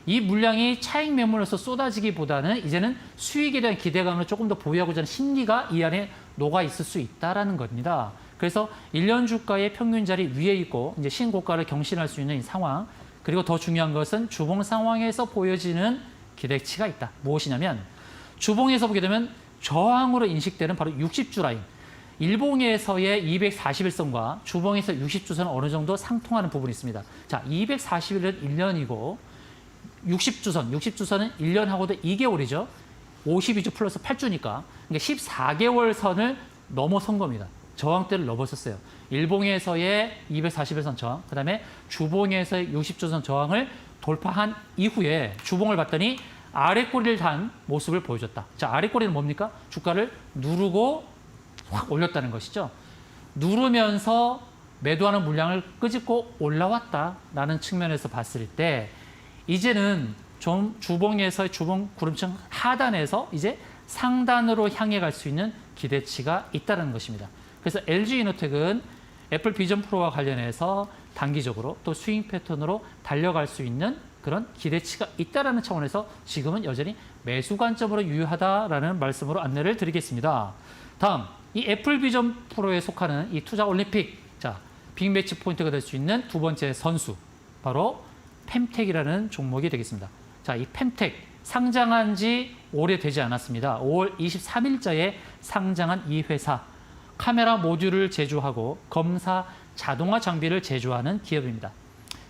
이 물량이 차익 매물로서 쏟아지기보다는 이제는 수익에 대한 기대감을 조금 더 보유하고자 하는 심리가 이 안에 녹아 있을 수 있다는 겁니다. 그래서 1년 주가의 평균 자리 위에 있고 이제 신고가를 경신할 수 있는 이 상황, 그리고 더 중요한 것은 주봉 상황에서 보여지는 기대치가 있다. 무엇이냐면 주봉에서 보게 되면 저항으로 인식되는 바로 60주 라인, 일봉에서의 241선과 주봉에서 60주선은 어느 정도 상통하는 부분이 있습니다. 자, 241은 1년이고 60주선은 1년하고도 2개월이죠. 52주 플러스 8주니까. 그러니까 14개월 선을 넘어선 겁니다. 저항대를 넘어섰어요. 일봉에서의 241선 저항, 그 다음에 주봉에서의 60주선 저항을 돌파한 이후에 주봉을 봤더니 아래 꼬리를 단 모습을 보여줬다. 자, 아래 꼬리는 뭡니까? 주가를 누르고 확 올렸다는 것이죠. 누르면서 매도하는 물량을 끄집고 올라왔다라는 측면에서 봤을 때 이제는 좀 주봉에서의 주봉 구름층 하단에서 이제 상단으로 향해 갈 수 있는 기대치가 있다는 것입니다. 그래서 LG이노텍은 애플 비전 프로와 관련해서 단기적으로 또 스윙 패턴으로 달려갈 수 있는 그런 기대치가 있다는 차원에서 지금은 여전히 매수 관점으로 유효하다라는 말씀으로 안내를 드리겠습니다. 다음, 이 애플 비전 프로에 속하는 이 투자 올림픽, 자, 빅매치 포인트가 될 수 있는 두 번째 선수, 바로 펜텍이라는 종목이 되겠습니다. 자, 이 펜텍 상장한 지 오래되지 않았습니다. 5월 23일자에 상장한 이 회사, 카메라 모듈을 제조하고 검사 자동화 장비를 제조하는 기업입니다.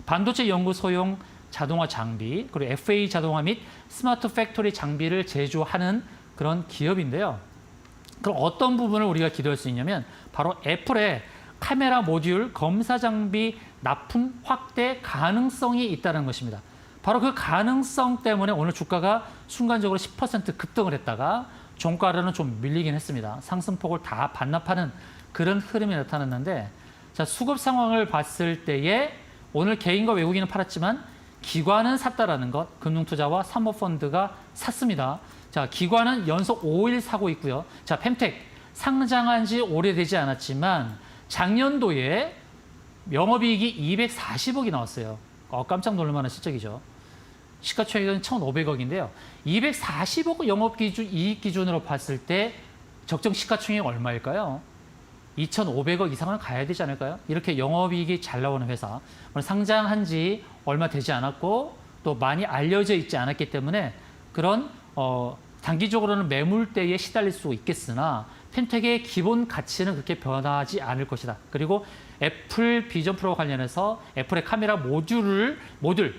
반도체 연구소용 자동화 장비, 그리고 FA 자동화 및 스마트 팩토리 장비를 제조하는 그런 기업인데요. 그럼 어떤 부분을 우리가 기대할 수 있냐면 바로 애플의 카메라 모듈 검사 장비 납품 확대 가능성이 있다는 것입니다. 바로 그 가능성 때문에 오늘 주가가 순간적으로 10% 급등을 했다가 종가로는 좀 밀리긴 했습니다. 상승폭을 다 반납하는 그런 흐름이 나타났는데, 자, 수급 상황을 봤을 때에 오늘 개인과 외국인은 팔았지만 기관은 샀다라는 것, 금융투자와 사모펀드가 샀습니다. 자, 기관은 연속 5일 사고 있고요. 자, 펜텍 상장한 지 오래되지 않았지만 작년도에 영업이익이 240억이 나왔어요. 깜짝 놀랄 만한 실적이죠. 시가총액은 1,500억인데요. 240억 영업이익 기준으로 봤을 때 적정 시가총액이 얼마일까요? 2,500억 이상은 가야 되지 않을까요? 이렇게 영업이익이 잘 나오는 회사, 상장한 지 얼마 되지 않았고 또 많이 알려져 있지 않았기 때문에 그런 단기적으로는 매물대에 시달릴 수 있겠으나 펜텍의 기본 가치는 그렇게 변하지 않을 것이다. 그리고 애플 비전 프로와 관련해서 애플의 카메라 모듈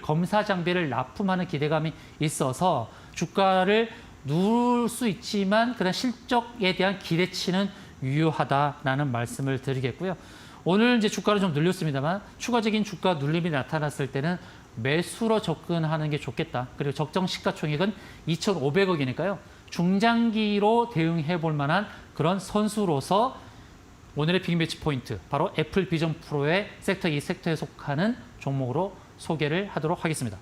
검사 장비를 납품하는 기대감이 있어서 주가를 누를 수 있지만 그런 실적에 대한 기대치는 유효하다라는 말씀을 드리겠고요. 오늘 이제 주가를 좀 늘렸습니다만 추가적인 주가 눌림이 나타났을 때는 매수로 접근하는 게 좋겠다. 그리고 적정 시가총액은 2,500억이니까요. 중장기로 대응해 볼 만한 그런 선수로서 오늘의 빅매치 포인트, 바로 애플 비전 프로의 섹터 2 섹터에 속하는 종목으로 소개를 하도록 하겠습니다.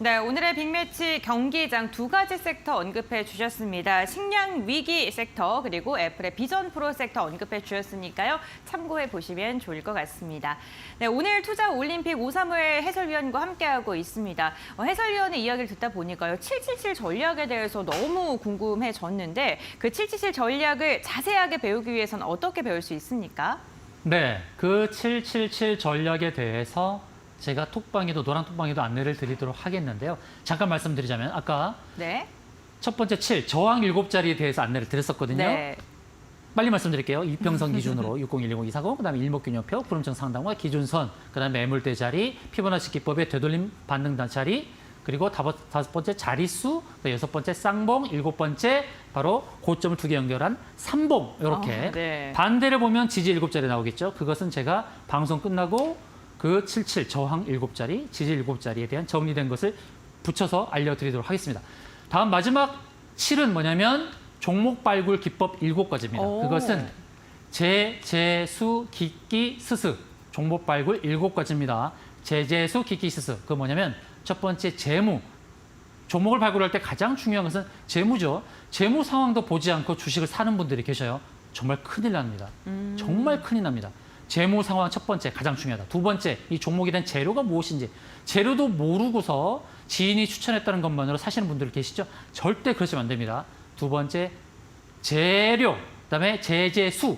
네, 오늘의 빅매치 경기장 두 가지 섹터 언급해 주셨습니다. 식량 위기 섹터 그리고 애플의 비전 프로 섹터 언급해 주셨으니까요. 참고해 보시면 좋을 것 같습니다. 네, 오늘 투자 올림픽 오사무엘 해설위원과 함께하고 있습니다. 해설위원의 이야기를 듣다 보니까요. 777 전략에 대해서 너무 궁금해졌는데 그 777 전략을 자세하게 배우기 위해서는 어떻게 배울 수 있습니까? 네, 그 777 전략에 대해서 제가 톡방에도 노란 톡방에도 안내를 드리도록 하겠는데요. 잠깐 말씀드리자면 아까 네. 첫 번째 7, 저항 7자리에 대해서 안내를 드렸었거든요. 네. 빨리 말씀드릴게요. 이평선 기준으로 6010-240, 그다음에 일목균형표, 구름층 상단과 기준선, 그다음에 매물대 자리, 피보나치 기법의 되돌림 반등 자리, 그리고 다섯 번째 자릿수, 여섯 번째 쌍봉, 일곱 번째 바로 고점을 두 개 연결한 삼봉, 이렇게 네. 반대를 보면 지지 7자리 나오겠죠. 그것은 제가 방송 끝나고 그 77 저항 7자리, 지지 7자리에 대한 정리된 것을 붙여서 알려드리도록 하겠습니다. 다음 마지막 7은 뭐냐면 종목 발굴 기법 7가지입니다. 그것은 제수, 기끼, 스스 종목 발굴 7가지입니다. 제수, 기끼, 스스. 그거 뭐냐면 첫 번째 재무. 종목을 발굴할 때 가장 중요한 것은 재무죠. 재무 상황도 보지 않고 주식을 사는 분들이 계셔요. 정말 큰일 납니다. 정말 큰일 납니다. 재무 상황 첫 번째 가장 중요하다. 두 번째, 이 종목에 대한 재료가 무엇인지. 재료도 모르고서 지인이 추천했다는 것만으로 사시는 분들 계시죠? 절대 그러시면 안 됩니다. 두 번째, 재료. 그다음에 제재수.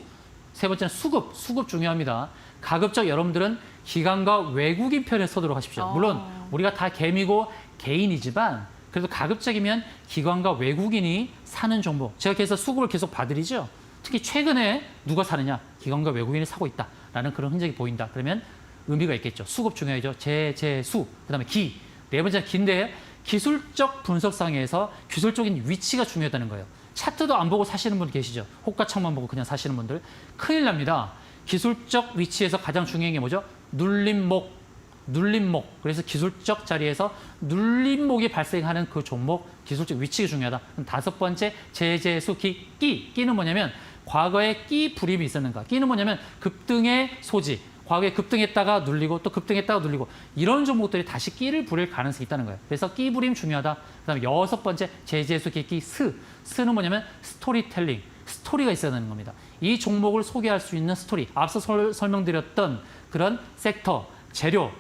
세 번째는 수급. 수급 중요합니다. 가급적 여러분들은 기관과 외국인 편에 서도록 하십시오. 물론 우리가 다 개미고 개인이지만 그래도 가급적이면 기관과 외국인이 사는 종목. 제가 그래서 수급을 계속 봐드리죠. 특히 최근에 누가 사느냐? 기관과 외국인이 사고 있다라는 그런 흔적이 보인다. 그러면 의미가 있겠죠. 수급 중요하죠. 제재수. 그다음에 기. 네 번째는 기인데 기술적 분석상에서 기술적인 위치가 중요하다는 거예요. 차트도 안 보고 사시는 분 계시죠. 호가창만 보고 그냥 사시는 분들. 큰일 납니다. 기술적 위치에서 가장 중요한 게 뭐죠? 눌림목. 눌림목. 그래서 기술적 자리에서 눌림목이 발생하는 그 종목 기술적 위치가 중요하다. 그럼 다섯 번째 제재수 끼는 뭐냐면 과거에 끼 불임이 있었는가? 끼는 뭐냐면 급등의 소지. 과거에 급등했다가 눌리고 또 급등했다가 눌리고 이런 종목들이 다시 끼를 부릴 가능성이 있다는 거예요. 그래서 끼 부림 중요하다. 그다음에 여섯 번째 제재수 기기 스는 뭐냐면 스토리텔링. 스토리가 있어야 되는 겁니다. 이 종목을 소개할 수 있는 스토리. 앞서 설명드렸던 그런 섹터, 재료,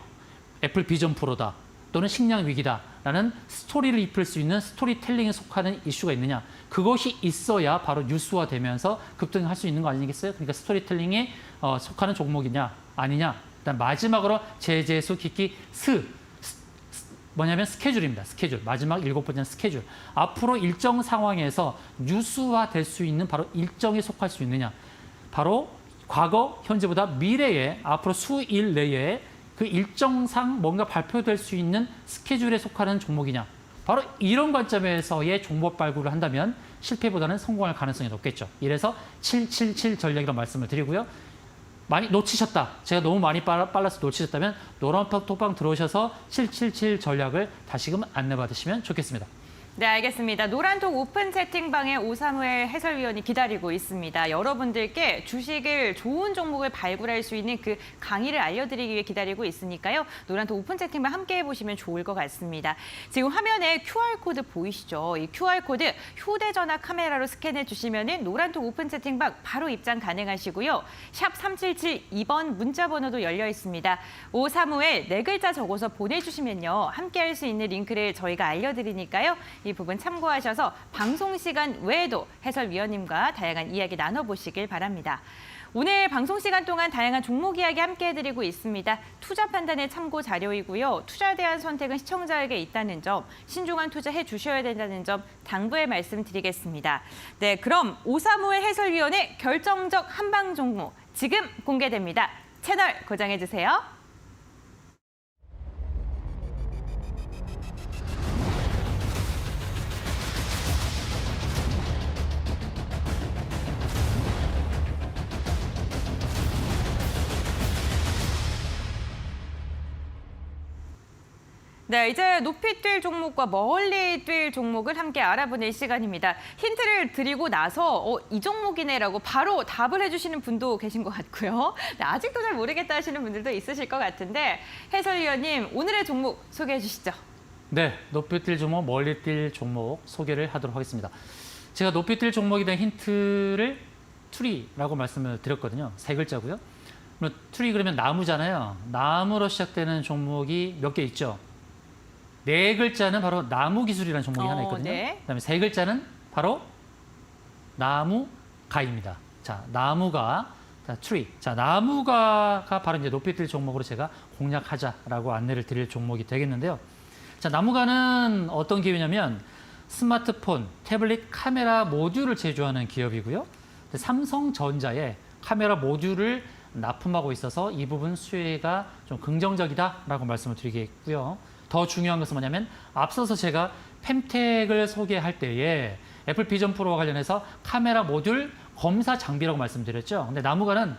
애플 비전 프로다 또는 식량 위기다라는 스토리를 입힐 수 있는 스토리텔링에 속하는 이슈가 있느냐. 그것이 있어야 바로 뉴스화되면서 급등할 수 있는 거 아니겠어요? 그러니까 스토리텔링에 속하는 종목이냐 아니냐. 일단 마지막으로 제재수 기기 뭐냐면 스케줄입니다. 스케줄. 마지막 7번째는 스케줄. 앞으로 일정 상황에서 뉴스화될 수 있는 바로 일정에 속할 수 있느냐. 바로 과거, 현재보다 미래에 앞으로 수일 내에 그 일정상 뭔가 발표될 수 있는 스케줄에 속하는 종목이냐. 바로 이런 관점에서의 종목 발굴을 한다면 실패보다는 성공할 가능성이 높겠죠. 이래서 777 전략이라고 말씀을 드리고요. 많이 놓치셨다. 제가 너무 많이 빨라서 놓치셨다면 노란팍 톡방 들어오셔서 777 전략을 다시금 안내받으시면 좋겠습니다. 네, 알겠습니다. 노란톡 오픈 채팅방에 오사무엘 해설위원이 기다리고 있습니다. 여러분들께 주식을 좋은 종목을 발굴할 수 있는 그 강의를 알려드리기 위해 기다리고 있으니까요. 노란톡 오픈 채팅방 함께 해보시면 좋을 것 같습니다. 지금 화면에 QR코드 보이시죠? 이 QR코드 휴대전화 카메라로 스캔해 주시면 노란톡 오픈 채팅방 바로 입장 가능하시고요. 샵 3772번 문자번호도 열려 있습니다. 오사무엘 4글자 적어서 보내주시면요. 함께 할 수 있는 링크를 저희가 알려드리니까요. 이 부분 참고하셔서 방송 시간 외에도 해설위원님과 다양한 이야기 나눠보시길 바랍니다. 오늘 방송 시간 동안 다양한 종목 이야기 함께 해드리고 있습니다. 투자 판단의 참고 자료이고요. 투자에 대한 선택은 시청자에게 있다는 점, 신중한 투자해 주셔야 된다는 점 당부의 말씀드리겠습니다. 네, 그럼 오사무엘 해설위원의 결정적 한방 종목 지금 공개됩니다. 채널 고정해 주세요. 네, 이제 높이 뛸 종목과 멀리 뛸 종목을 함께 알아보는 시간입니다. 힌트를 드리고 나서 이 종목이네라고 바로 답을 해주시는 분도 계신 것 같고요. 네, 아직도 잘 모르겠다 하시는 분들도 있으실 것 같은데 해설위원님, 오늘의 종목 소개해 주시죠. 네, 높이 뛸 종목, 멀리 뛸 종목 소개를 하도록 하겠습니다. 제가 높이 뛸 종목에 대한 힌트를 트리라고 말씀을 드렸거든요. 3글자고요. 트리 그러면 나무잖아요. 나무로 시작되는 종목이 몇 개 있죠. 4글자는 바로 나무 기술이라는 종목이 하나 있거든요. 네. 그다음에 3글자는 바로 나무가입니다. 자, 나무가, 자, 트리. 자, 나무가가 바로 이제 높이 뛸 종목으로 제가 공략하자라고 안내를 드릴 종목이 되겠는데요. 자, 나무가는 어떤 기업이냐면 스마트폰, 태블릿 카메라 모듈을 제조하는 기업이고요. 삼성전자에 카메라 모듈을 납품하고 있어서 이 부분 수혜가 좀 긍정적이다라고 말씀을 드리겠고요. 더 중요한 것은 뭐냐면 앞서서 제가 펜텍을 소개할 때에 애플 비전 프로와 관련해서 카메라 모듈 검사 장비라고 말씀드렸죠. 근데 나무가는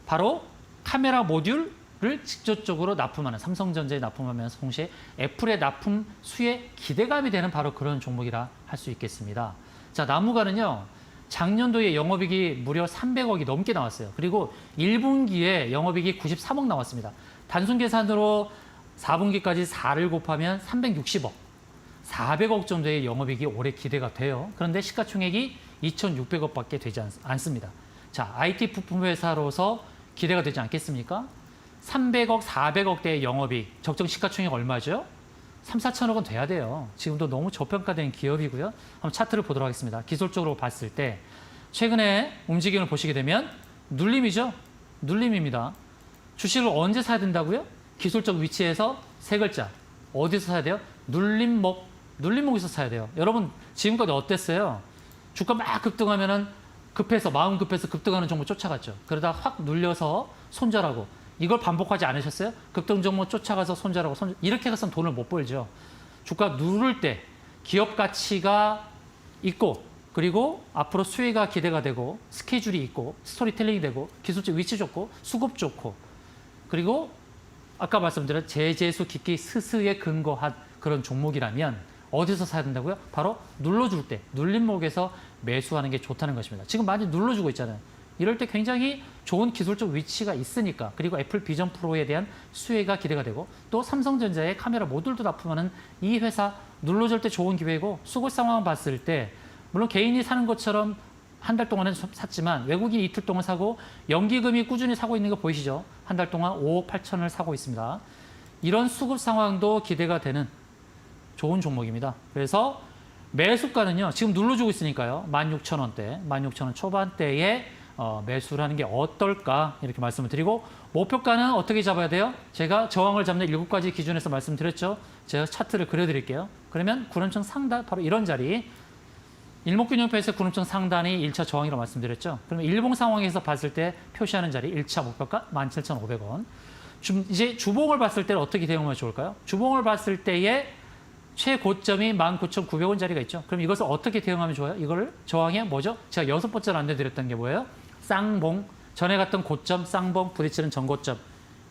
바로 카메라 모듈을 직접적으로 납품하는, 삼성전자에 납품하면서 동시에 애플의 납품 수에 기대감이 되는 바로 그런 종목이라 할 수 있겠습니다. 자, 나무가는요. 작년도에 영업이익이 무려 300억이 넘게 나왔어요. 그리고 1분기에 영업이익이 93억 나왔습니다. 단순 계산으로 4분기까지 4를 곱하면 360억, 400억 정도의 영업이익이 올해 기대가 돼요. 그런데 시가총액이 2,600억밖에 되지 않습니다. 자, IT 부품 회사로서 기대가 되지 않겠습니까? 300억, 400억대의 영업이익, 적정 시가총액 얼마죠? 3, 4천억은 돼야 돼요. 지금도 너무 저평가된 기업이고요. 한번 차트를 보도록 하겠습니다. 기술적으로 봤을 때 최근에 움직임을 보시게 되면 눌림이죠. 눌림입니다. 주식을 언제 사야 된다고요? 기술적 위치에서 3글자. 어디서 사야 돼요? 눌림목. 눌림목에서 사야 돼요. 여러분 지금까지 어땠어요? 주가 막 급등하면은 마음 급해서 급등하는 종목 쫓아갔죠. 그러다 확 눌려서 손절하고. 이걸 반복하지 않으셨어요? 급등 종목 쫓아가서 손절하고 이렇게 가서는 돈을 못 벌죠. 주가 누를 때 기업 가치가 있고 그리고 앞으로 수혜가 기대가 되고 스케줄이 있고 스토리텔링이 되고 기술적 위치 좋고 수급 좋고 그리고 아까 말씀드린 제재수 깊기 스스에 근거한 그런 종목이라면 어디서 사야 된다고요? 바로 눌러줄 때 눌림목에서 매수하는 게 좋다는 것입니다. 지금 많이 눌러주고 있잖아요. 이럴 때 굉장히 좋은 기술적 위치가 있으니까, 그리고 애플 비전 프로에 대한 수혜가 기대가 되고, 또 삼성전자의 카메라 모듈도 납품하는 이 회사 눌러줄 때 좋은 기회고, 수급 상황 봤을 때 물론 개인이 사는 것처럼 한 달 동안은 샀지만 외국인이 이틀 동안 사고 연기금이 꾸준히 사고 있는 거 보이시죠? 한 달 동안 5억 8천을 사고 있습니다. 이런 수급 상황도 기대가 되는 좋은 종목입니다. 그래서 매수가는요, 지금 눌러주고 있으니까요, 16,000원대, 16,000원 초반대에 매수를 하는 게 어떨까 이렇게 말씀을 드리고, 목표가는 어떻게 잡아야 돼요? 제가 저항을 잡는 7가지 기준에서 말씀드렸죠. 제가 차트를 그려드릴게요. 그러면 구름청 상단, 바로 이런 자리, 일목균형표에서 구름청 상단이 1차 저항이라고 말씀드렸죠. 그러면 일봉 상황에서 봤을 때 표시하는 자리 1차 목표가 17,500원. 이제 주봉을 봤을 때는 어떻게 대응하면 좋을까요? 주봉을 봤을 때의 최고점이 19,900원짜리가 있죠. 그럼 이것을 어떻게 대응하면 좋아요? 이거를 저항에 뭐죠? 제가 6번째로 안내드렸던 게 뭐예요? 쌍봉, 전에 갔던 고점, 쌍봉, 부딪히는 전고점.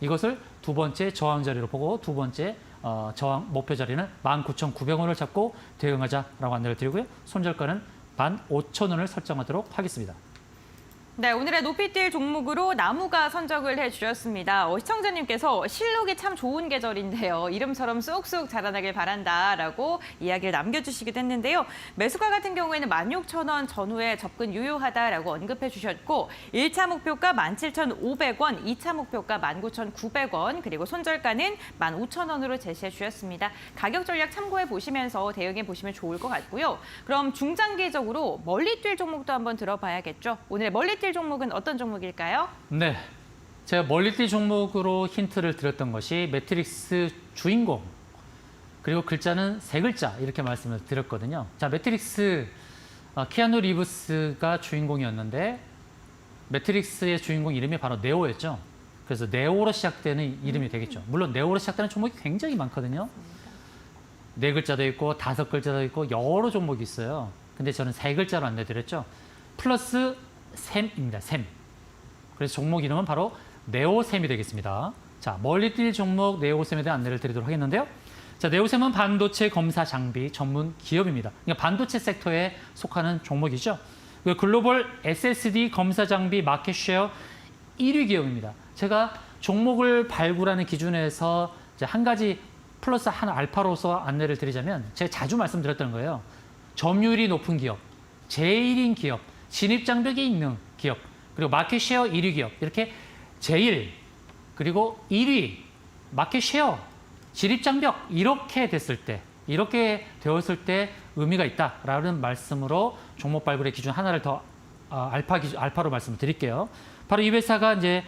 이것을 두 번째 저항 자리로 보고, 두 번째 저항 목표 자리는 19,900원을 잡고 대응하자라고 안내를 드리고요. 손절가는 15,000원을 설정하도록 하겠습니다. 네, 오늘의 높이뛸 종목으로 나무가 선정을 해주셨습니다. 시청자님께서 실록이 참 좋은 계절인데요. 이름처럼 쑥쑥 자라나길 바란다라고 이야기를 남겨주시기도 했는데요. 매수가 같은 경우에는 16,000원 전후에 접근 유효하다라고 언급해 주셨고, 1차 목표가 17,500원, 2차 목표가 19,900원, 그리고 손절가는 15,000원으로 제시해 주셨습니다. 가격 전략 참고해 보시면서 대응해 보시면 좋을 것 같고요. 그럼 중장기적으로 멀리 뛸 종목도 한번 들어봐야겠죠. 오늘 멀리 뛸 종목은 어떤 종목일까요? 네, 제가 멀리뛸 종목으로 힌트를 드렸던 것이 매트릭스 주인공, 그리고 글자는 세 글자 이렇게 말씀을 드렸거든요. 자, 매트릭스 키아누 리브스가 주인공이었는데 매트릭스의 주인공 이름이 바로 네오였죠. 그래서 네오로 시작되는 이름이 되겠죠. 물론 네오로 시작되는 종목이 굉장히 많거든요. 네 글자도 있고 5글자도 있고 여러 종목이 있어요. 근데 저는 세 글자로 안내드렸죠. 플러스 샘입니다. 샘. 그래서 종목 이름은 바로 네오샘이 되겠습니다. 자, 멀리 뛸 종목 네오샘에 대한 안내를 드리도록 하겠는데요. 자, 네오샘은 반도체 검사 장비 전문 기업입니다. 그러니까 반도체 섹터에 속하는 종목이죠. 글로벌 SSD 검사 장비 마켓 쉐어 1위 기업입니다. 제가 종목을 발굴하는 기준에서 이제 한 가지 플러스 한 알파로서 안내를 드리자면, 제가 자주 말씀드렸던 거예요. 점유율이 높은 기업, 제일인 기업, 진입장벽이 있는 기업, 그리고 마켓쉐어 1위 기업, 이렇게 제일, 그리고 1위, 마켓쉐어, 진입장벽 이렇게 됐을 때, 이렇게 되었을 때 의미가 있다라는 말씀으로 종목 발굴의 기준 하나를 더 알파로 말씀을 드릴게요. 바로 이 회사가 이제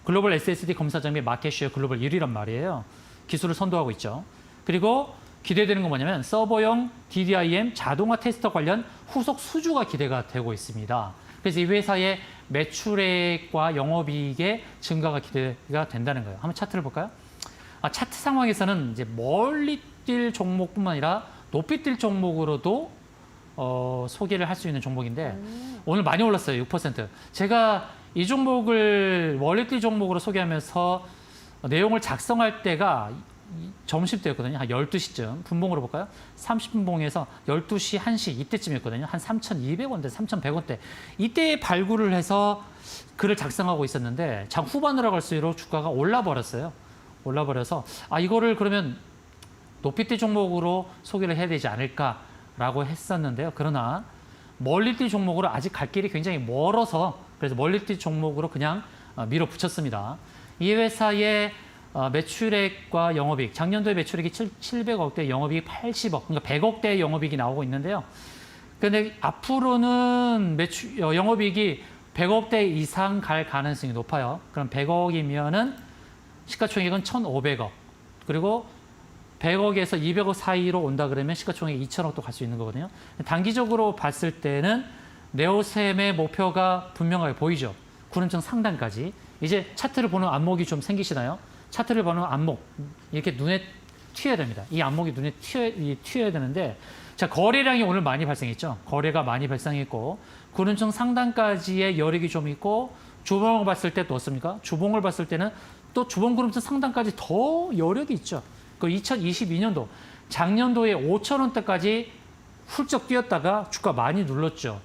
글로벌 SSD 검사 장비 마켓쉐어 글로벌 1위란 말이에요. 기술을 선도하고 있죠. 그리고 기대되는 건 뭐냐면 서버용 DDIM 자동화 테스터 관련 후속 수주가 기대가 되고 있습니다. 그래서 이 회사의 매출액과 영업이익의 증가가 기대가 된다는 거예요. 한번 차트를 볼까요? 차트 상황에서는 이제 멀리 뛸 종목뿐만 아니라 높이 뛸 종목으로도 소개를 할 수 있는 종목인데 오늘 많이 올랐어요. 6%. 제가 이 종목을 멀리 뛸 종목으로 소개하면서 내용을 작성할 때가 점심때였거든요. 한 12시쯤 분봉으로 볼까요? 30분봉에서 12시, 1시 이때쯤이었거든요. 한 3,200원대, 3,100원대. 이때 발굴을 해서 글을 작성하고 있었는데 장 후반으로 갈수록 주가가 올라버렸어요. 올라버려서 이거를 그러면 높이뛰 종목으로 소개를 해야 되지 않을까라고 했었는데요. 그러나 멀리뛰 종목으로 아직 갈 길이 굉장히 멀어서 그래서 멀리뛰 종목으로 그냥 밀어붙였습니다. 이 회사의 매출액과 영업이익, 작년도에 매출액이 700억대, 영업이익 80억, 그러니까 100억대 영업이익이 나오고 있는데요. 그런데 앞으로는 영업이익이 100억대 이상 갈 가능성이 높아요. 그럼 100억이면은 시가총액은 1,500억, 그리고 100억에서 200억 사이로 온다 그러면 시가총액 2,000억도 갈 수 있는 거거든요. 단기적으로 봤을 때는 네오셈의 목표가 분명하게 보이죠. 구름청 상단까지. 이제 차트를 보는 안목이 좀 생기시나요? 차트를 보는 안목, 이렇게 눈에 튀어야 됩니다. 이 안목이 눈에 튀어야 되는데, 자, 거래량이 오늘 많이 발생했죠. 거래가 많이 발생했고, 구름청 상단까지의 여력이 좀 있고, 주봉을 봤을 때 또 어떻습니까? 주봉을 봤을 때는 또 주봉 구름청 상단까지 더 여력이 있죠. 그 2022년도, 작년도에 5,000원대까지 훌쩍 뛰었다가 주가 많이 눌렀죠.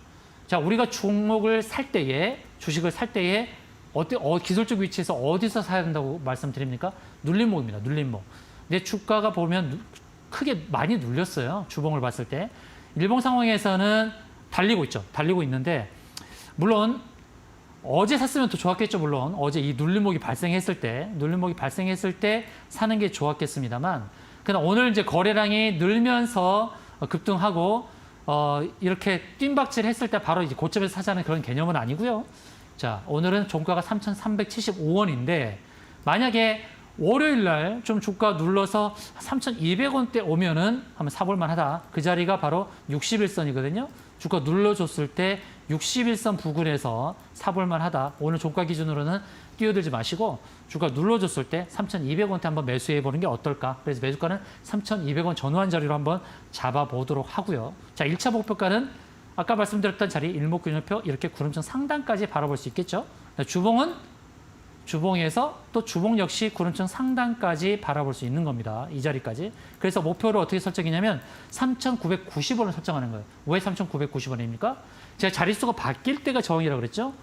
자, 우리가 종목을 살 때에 주식을 살 때에 기술적 위치에서 어디서 사야 된다고 말씀드립니까? 눌림목입니다. 눌림목. 근데 주가가 보면 크게 많이 눌렸어요. 주봉을 봤을 때. 일봉 상황에서는 달리고 있죠. 달리고 있는데 물론 어제 샀으면 더 좋았겠죠. 물론 어제 이 눌림목이 발생했을 때 사는 게 좋았겠습니다만 그러나 오늘 이제 거래량이 늘면서 급등하고 이렇게 뜀박질 했을 때 바로 이제 고점에서 사자는 그런 개념은 아니고요. 자, 오늘은 종가가 3,375원인데 만약에 월요일 날 좀 주가 눌러서 3,200원대 오면은 한번 사볼 만하다. 그 자리가 바로 61선이거든요. 주가 눌러줬을 때 61선 부근에서 사볼 만하다. 오늘 종가 기준으로는 뛰어들지 마시고 주가 눌러줬을 때 3,200원대 한번 매수해 보는 게 어떨까. 그래서 매수가는 3,200원 전후한 자리로 한번 잡아보도록 하고요. 자, 1차 목표가는 아까 말씀드렸던 자리 일목균형표 이렇게 구름층 상단까지 바라볼 수 있겠죠. 주봉에서 또 주봉 역시 구름층 상단까지 바라볼 수 있는 겁니다. 이 자리까지. 그래서 목표를 어떻게 설정했냐면 3,990원을 설정하는 거예요. 왜 3,990원입니까? 제가 자릿수가 바뀔 때가 저항이라고 그랬죠.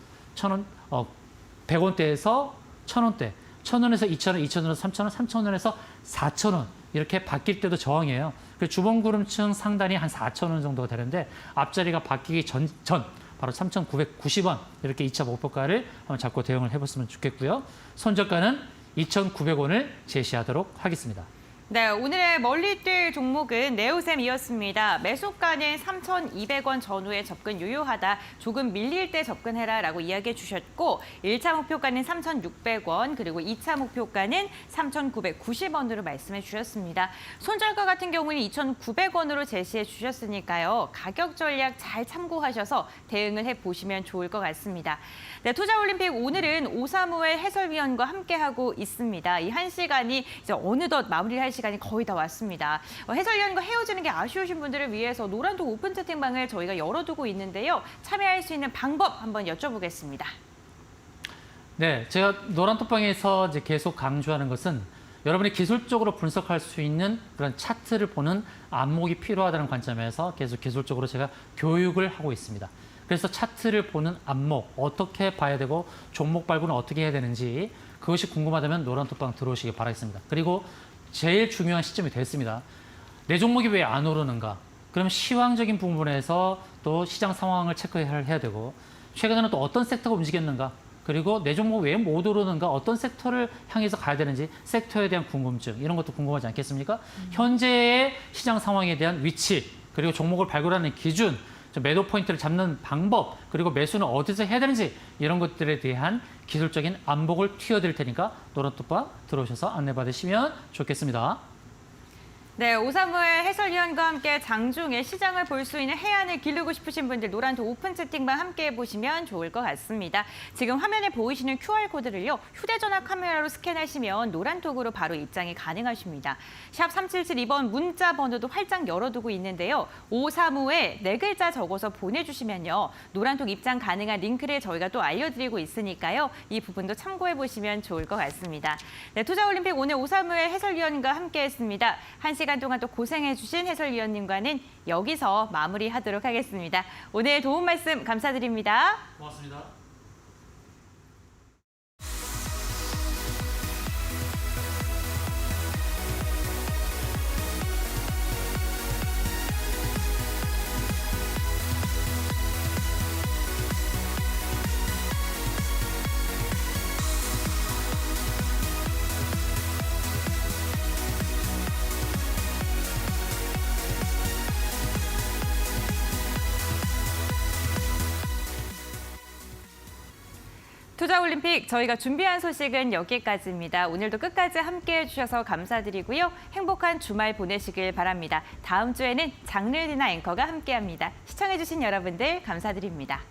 100원대에서 1,000원대, 1,000원에서 2,000원, 2,000원에서 3,000원, 3,000원에서 4,000원 이렇게 바뀔 때도 저항이에요. 그 주봉 구름층 상단이 한 4,000원 정도가 되는데 앞자리가 바뀌기 전 바로 3,990원 이렇게 2차 목표가를 한번 잡고 대응을 해봤으면 좋겠고요. 손절가는 2,900원을 제시하도록 하겠습니다. 네, 오늘의 멀리 뛸 종목은 네오셈이었습니다. 매수가는 3,200원 전후에 접근 유효하다. 조금 밀릴 때 접근해라라고 이야기해 주셨고 1차 목표가는 3,600원 그리고 2차 목표가는 3,990원으로 말씀해 주셨습니다. 손절가 같은 경우는 2,900원으로 제시해 주셨으니까요. 가격 전략 잘 참고하셔서 대응을 해보시면 좋을 것 같습니다. 네, 투자올림픽 오늘은 오사무엘 해설위원과 함께하고 있습니다. 이 1시간이 이제 어느덧 마무리할 시간이 거의 다 왔습니다. 해설위원과 헤어지는 게 아쉬우신 분들을 위해서 노란톡 오픈 채팅방을 저희가 열어두고 있는데요. 참여할 수 있는 방법 한번 여쭤보겠습니다. 네, 제가 노란톡방에서 이제 계속 강조하는 것은 여러분이 기술적으로 분석할 수 있는 그런 차트를 보는 안목이 필요하다는 관점에서 계속 기술적으로 제가 교육을 하고 있습니다. 그래서 차트를 보는 안목, 어떻게 봐야 되고 종목 발굴은 어떻게 해야 되는지 그것이 궁금하다면 노란톡방 들어오시기 바라겠습니다. 그리고 제일 중요한 시점이 됐습니다. 내 종목이 왜 안 오르는가? 그러면 시황적인 부분에서 또 시장 상황을 체크해야 되고 최근에는 또 어떤 섹터가 움직였는가? 그리고 내 종목 왜 못 오르는가? 어떤 섹터를 향해서 가야 되는지 섹터에 대한 궁금증 이런 것도 궁금하지 않겠습니까? 현재의 시장 상황에 대한 위치 그리고 종목을 발굴하는 기준 매도 포인트를 잡는 방법 그리고 매수는 어디서 해야 되는지 이런 것들에 대한 기술적인 안목을 튀어드릴 테니까 노란톡방 들어오셔서 안내받으시면 좋겠습니다. 네, 오사무엘 해설위원과 함께 장중에 시장을 볼 수 있는 해안을 기르고 싶으신 분들 노란톡 오픈 채팅방 함께 해보시면 좋을 것 같습니다. 지금 화면에 보이시는 QR코드를요. 휴대전화 카메라로 스캔하시면 노란톡으로 바로 입장이 가능하십니다. 샵 3772번 문자 번호도 활짝 열어두고 있는데요. 오사무엘 4글자 적어서 보내주시면요. 노란톡 입장 가능한 링크를 저희가 또 알려드리고 있으니까요. 이 부분도 참고해보시면 좋을 것 같습니다. 네, 투자올림픽 오늘 오사무엘 해설위원과 함께했습니다. 1시간 동안 또 고생해주신 해설위원님과는 여기서 마무리하도록 하겠습니다. 오늘 도움 말씀 감사드립니다. 고맙습니다. 투자올림픽 저희가 준비한 소식은 여기까지입니다. 오늘도 끝까지 함께해 주셔서 감사드리고요. 행복한 주말 보내시길 바랍니다. 다음 주에는 장르리나 앵커가 함께합니다. 시청해 주신 여러분들 감사드립니다.